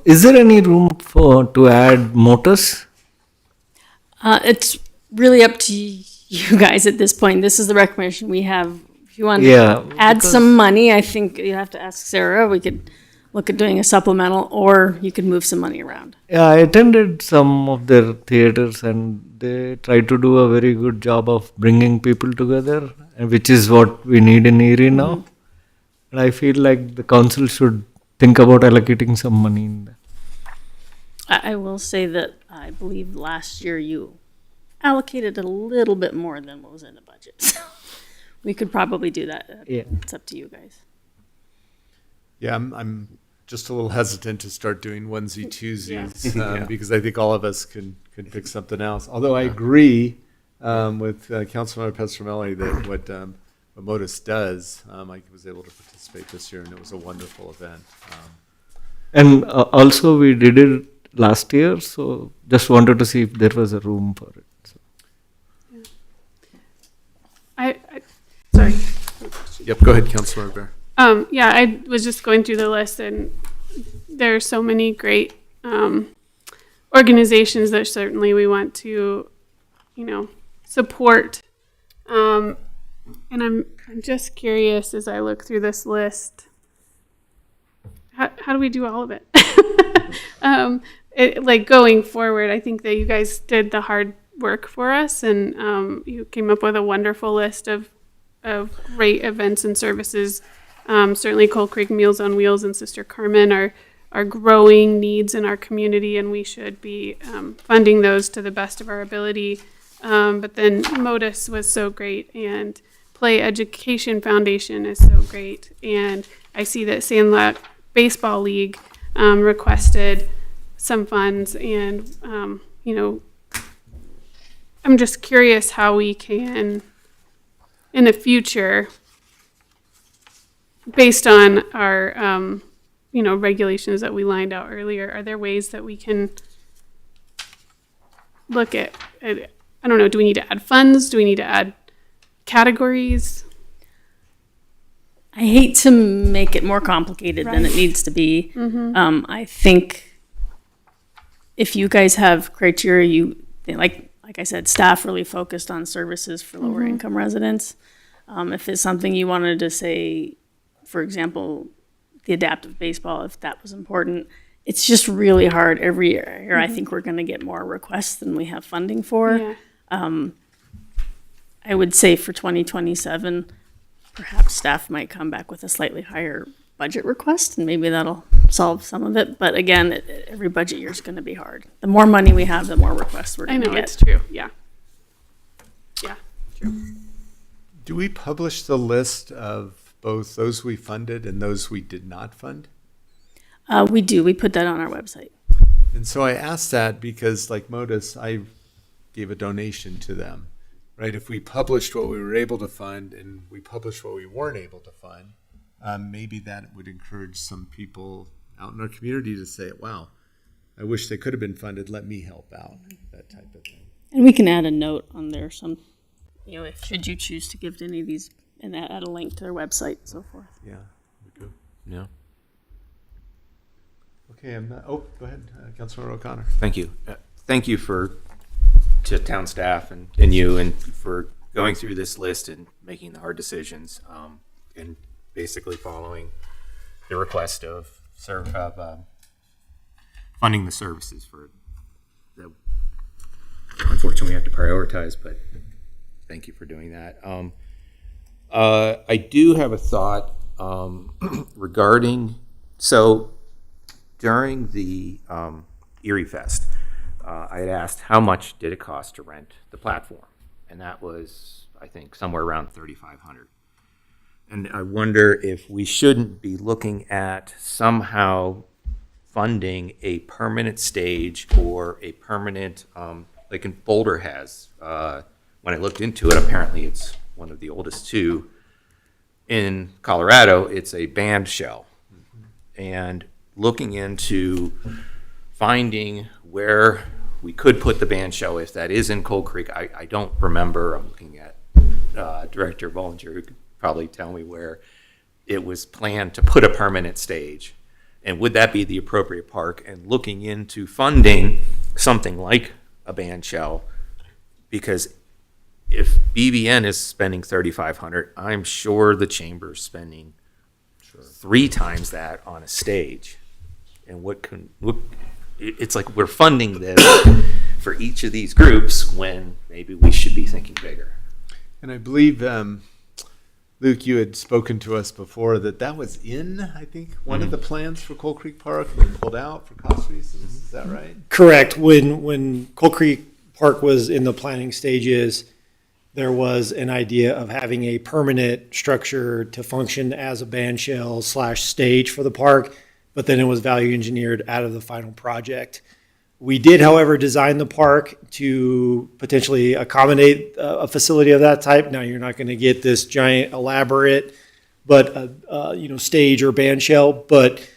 Is there any room to add motors? It's really up to you guys at this point. This is the recommendation we have. If you want to add some money, I think you have to ask Sarah. We could look at doing a supplemental, or you could move some money around. Yeah, I attended some of their theaters, and they try to do a very good job of bringing people together, which is what we need in Erie now. And I feel like the council should think about allocating some money in that. I will say that I believe last year you allocated a little bit more than what was in the budget. So we could probably do that. Yeah. It's up to you guys. Yeah, I'm just a little hesitant to start doing onesie twosies because I think all of us can pick something else. Although I agree with Councilmember Pestromelli that what Modus does. I was able to participate this year, and it was a wonderful event. And also we did it last year, so just wanted to see if there was a room for it. So. Sorry. Yep, go ahead, Councilor Bear. Yeah, I was just going through the list, and there are so many great organizations that certainly we want to, support. And I'm just curious as I look through this list, how do we do all of it? Like going forward, I think that you guys did the hard work for us, and you came up with a wonderful list of great events and services. Certainly Coal Creek Meals on Wheels and Sister Carmen are growing needs in our community, and we should be funding those to the best of our ability. But then Modus was so great, and Play Education Foundation is so great. And I see that Sandlot Baseball League requested some funds, and I'm just curious how we can, in the future, based on our regulations that we lined out earlier, are there ways that we can look at I don't know, do we need to add funds? Do we need to add categories? I hate to make it more complicated than it needs to be. Mhm. I think if you guys have criteria, like I said, staff really focused on services for lower Mhm. income residents. If it's something you wanted to say, for example, the adaptive baseball, if that was important, it's just really hard every year. I Mhm. think we're going to get more requests than we have funding for. Yeah. I would say for 2027, perhaps staff might come back with a slightly higher budget request, and maybe that'll solve some of it. But again, every budget year is going to be hard. The more money we have, the more requests we're I going to know, get. it's true, yeah. Yeah, true. Do we publish the list of both those we funded and those we did not fund? We do. We put that on our website. And so I asked that because, like Modus, I gave a donation to them, right? If we published what we were able to fund and we published what we weren't able to fund, maybe that would encourage some people out in our community to say, wow, I wish they could have been funded. Let me help out, that type of thing. And we can add a note on there, if should you choose to give to any of these, and add a link to their website and so forth. Yeah, we could. Yeah. Okay, go ahead, Councilor O'Connor. Thank you. Thank you to town staff and you and for going through this list and making the hard decisions and basically following the request of funding the services for that. Unfortunately, we have to prioritize, but thank you for doing that. I do have a thought regarding during the Erie Fest, I had asked how much did it cost to rent the platform, and that was, I think, somewhere around $3,500. And I wonder if we shouldn't be looking at somehow funding a permanent stage or a permanent, like in Boulder has. When I looked into it, apparently it's one of the oldest two. In Colorado, it's a band shell. And looking into finding where we could put the band shell, if that is in Coal Creek. I don't remember. I'm looking at Director Bollinger, who could probably tell me where it was planned to put a permanent stage. And would that be the appropriate park? And looking into funding something like a band shell, because if BVN is spending $3,500, I'm sure the chamber's spending 3 times that on a stage. And it's like we're funding this for each of these groups when maybe we should be thinking bigger. And I believe, Luke, you had spoken to us before that was in, I think, one of the plans for Coal Creek Park, and pulled out for cost reasons. Is that right? Correct. When Coal Creek Park was in the planning stages, there was an idea of having a permanent structure to function as a band shell / stage for the park, but then it was value engineered out of the final project. We did, however, design the park to potentially accommodate a facility of that type. Now, you're not going to get this giant, elaborate, but stage or band shell. But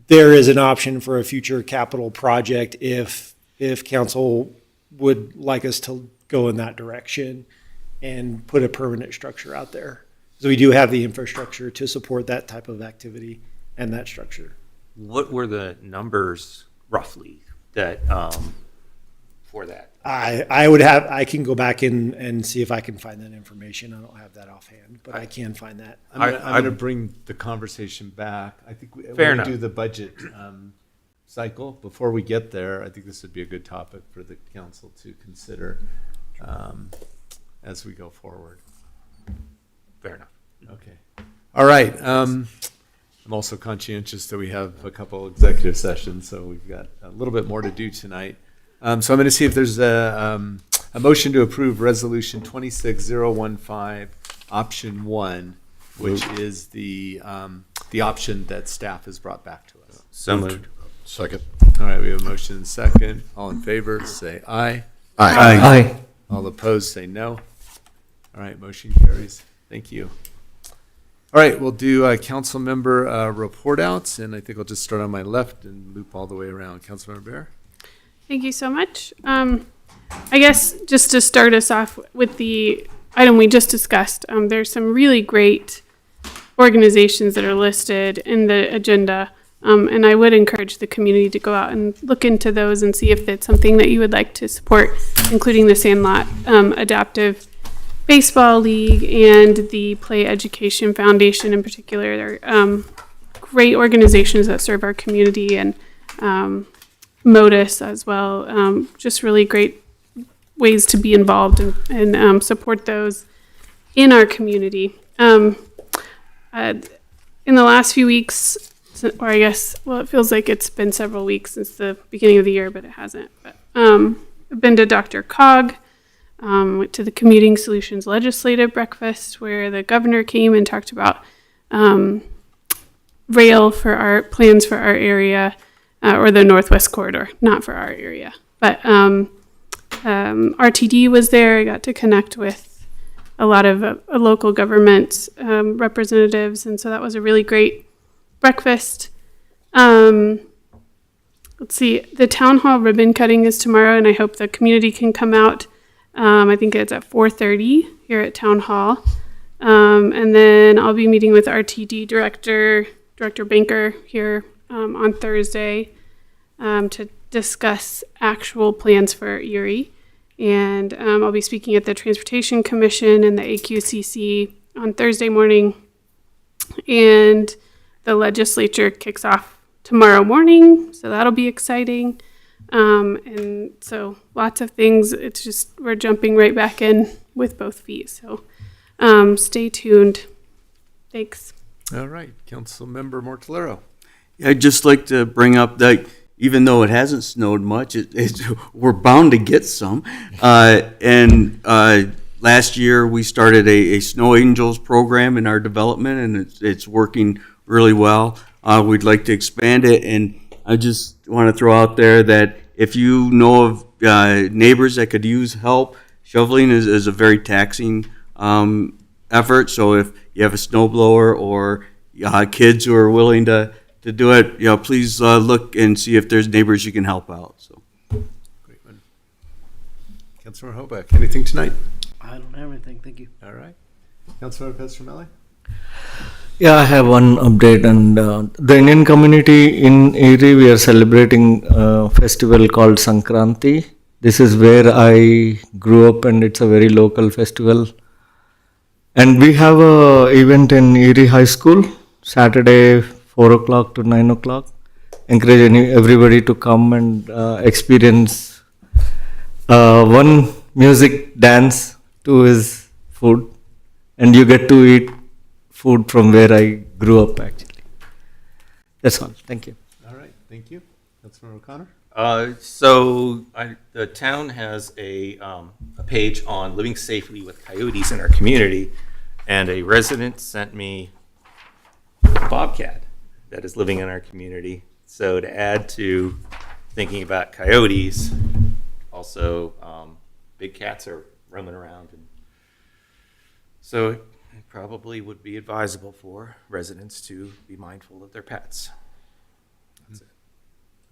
there is an option for a future capital project if council would like us to go in that direction and put a permanent structure out there. So we do have the infrastructure to support that type of activity and that structure. What were the numbers roughly that for that? I can go back and see if I can find that information. I don't have that offhand, but I can find that. I'm going to bring the conversation back. I think when Fair we enough. do the budget cycle, before we get there, I think this would be a good topic for the council to consider as we go forward. Fair enough. Okay. All right. I'm also conscientious that we have a couple executive sessions, so we've got a little bit more to do tonight. So I'm going to see if there's a motion to approve Resolution 26015, Option 1, which is the option that staff has brought back to us. So moved. Second. All right, we have a motion and second. All in favor, say aye. Aye. Aye. All opposed, say no. All right, motion carries. Thank you. All right, we'll do council member report outs, and I think I'll just start on my left and loop all the way around. Councilmember Bear? Thank you so much. I guess just to start us off with the item we just discussed, there's some really great organizations that are listed in the agenda, and I would encourage the community to go out and look into those and see if it's something that you would like to support, including the Sandlot Adaptive Baseball League and the Play Education Foundation in particular. They're great organizations that serve our community, and Modus as well. Just really great ways to be involved and support those in our community. In the last few weeks, or I guess, well, it feels like it's been several weeks since the beginning of the year, but it hasn't. But I've been to Dr. Cog, went to the Commuting Solutions Legislative Breakfast, where the governor came and talked about rail for our plans for our area, or the Northwest Corridor, not for our area. But RTD was there. I got to connect with a lot of local government representatives, and so that was a really great breakfast. Let's see, the town hall ribbon cutting is tomorrow, and I hope the community can come out. I think it's at 4:30 here at Town Hall. And then I'll be meeting with RTD Director Banker here on Thursday to discuss actual plans for Erie. And I'll be speaking at the Transportation Commission and the AQCC on Thursday morning. And the legislature kicks off tomorrow morning, so that'll be exciting. And so lots of things. It's just we're jumping right back in with both feet. So stay tuned. Thanks. All right, Councilmember Mortellero. I'd just like to bring up that even though it hasn't snowed much, we're bound to get some. Last year we started a Snow Angels program in our development, and it's working really well. We'd like to expand it, and I just want to throw out there that if you know of neighbors that could use help, shoveling is a very taxing effort. So if you have a snow blower or kids who are willing to do it, please look and see if there's neighbors you can help out. So, Great one. Councilmember Hoback, anything tonight? I don't have anything, thank you. All right. Councilmember Petromelli? Yeah, I have one update, and the Indian community in Erie, we are celebrating a festival called Sankranti. This is where I grew up, and it's a very local festival. And we have a event in Erie High School, Saturday 4 o'clock to 9 o'clock. Encourage everybody to come and experience one music, dance, two is food, and you get to eat food from where I grew up, actually. That's all. Thank you. All right, thank you. Councilmember O'Connor? The town has a page on living safely with coyotes in our community, and a resident sent me a bobcat that is living in our community. So to add to thinking about coyotes, also big cats are roaming around, and so it probably would be advisable for residents to be mindful of their pets. That's it.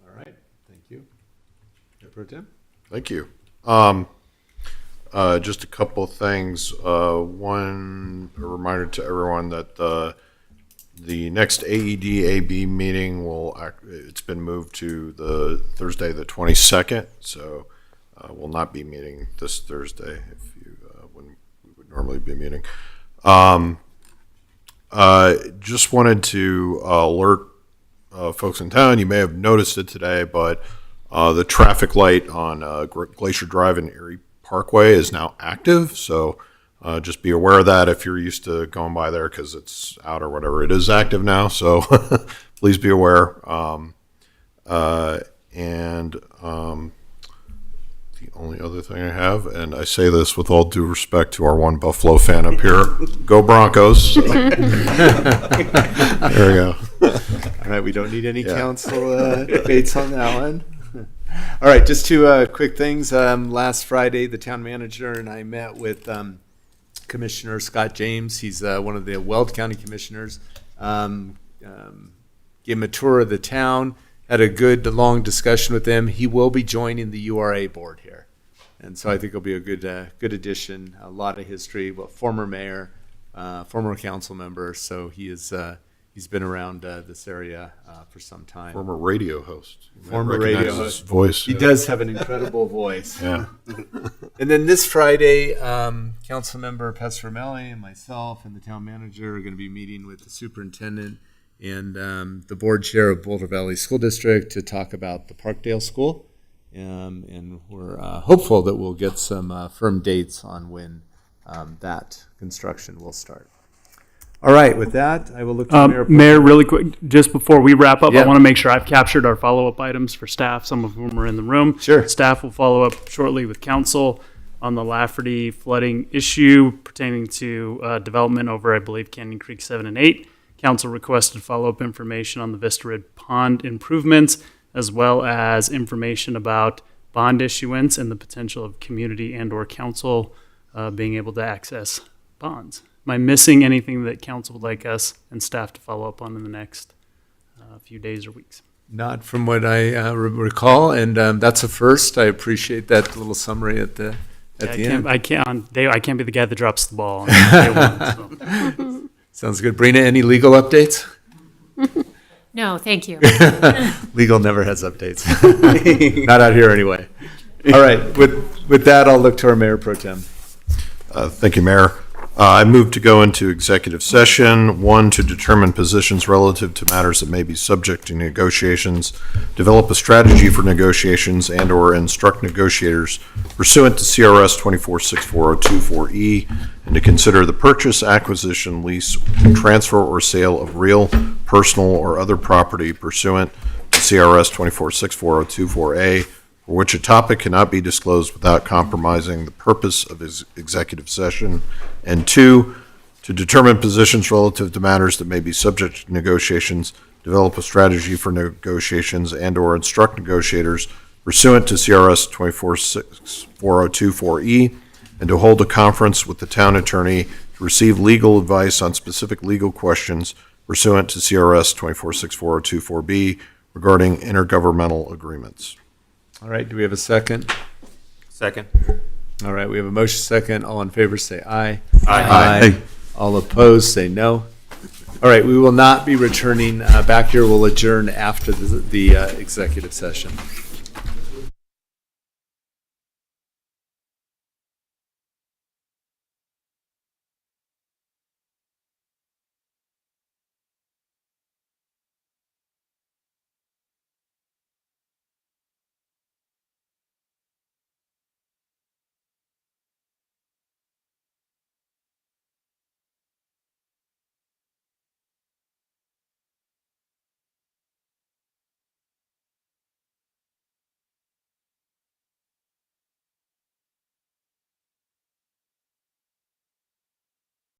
All right, thank you. Mayor Pro Tem? Thank you. Just a couple of things. One, a reminder to everyone that the next AED-AB meeting it's been moved to the Thursday, the 22nd, so we'll not be meeting this Thursday when we would normally be meeting. Just wanted to alert folks in town, you may have noticed it today, but the traffic light on Glacier Drive and Erie Parkway is now active, so just be aware of that if you're used to going by there because it's out or whatever. It is active now, so please be aware. The only other thing I have, and I say this with all due respect to our one Buffalo fan up here, go Broncos. So. There we go. All right, we don't need any council debates on that one. All right, just two quick things. Last Friday, the town manager and I met with Commissioner Scott James. He's one of the Weld County commissioners. Gave him a tour of the town, had a good, long discussion with him. He will be joining the URA board here. And so I think it'll be a good addition. A lot of history, former mayor, former council member. So he is, he's been around this area for some time. Former radio host. Former radio host. Voice. He does have an incredible voice. Yeah. And then this Friday, Councilmember Pestromelli and myself and the town manager are going to be meeting with the superintendent and the board chair of Boulder Valley School District to talk about the Parkdale School. And we're hopeful that we'll get some firm dates on when that construction will start. All right, with that, I will look to Mayor. Mayor, really quick, just before we wrap up, Yeah. I want to make sure I've captured our follow-up items for staff, some of whom are in the room. Sure. Staff will follow up shortly with council on the Lafferty flooding issue pertaining to development over, I believe, Canyon Creek 7 and 8. Council requested follow-up information on the Vista Ridge Pond improvements, as well as information about bond issuance and the potential of community and/or council being able to access bonds. Am I missing anything that council would like us and staff to follow up on in the next few days or weeks? Not from what I recall, and that's a first. I appreciate that little summary at the end. I can't be the guy that drops the ball on day one. So. Sounds good. Brina, any legal updates? No, thank you. Legal never has updates. Not out here anyway. All right. With that, I'll look to our Mayor Pro Tem. Thank you, Mayor. I move to go into executive session, one, to determine positions relative to matters that may be subject to negotiations, develop a strategy for negotiations, and/or instruct negotiators pursuant to CRS 246402-4E, and to consider the purchase, acquisition, lease, transfer, or sale of real, personal, or other property pursuant to CRS 246402-4A, for which a topic cannot be disclosed without compromising the purpose of his executive session, and two, to determine positions relative to matters that may be subject to negotiations, develop a strategy for negotiations, and/or instruct negotiators pursuant to CRS 246402-4E, and to hold a conference with the town attorney to receive legal advice on specific legal questions pursuant to CRS 246402-4B regarding intergovernmental agreements. All right. Do we have a second? Second. All right. We have a motion second. All in favor say aye. Aye. All opposed say no. All right. We will not be returning back here. We'll adjourn after the executive session.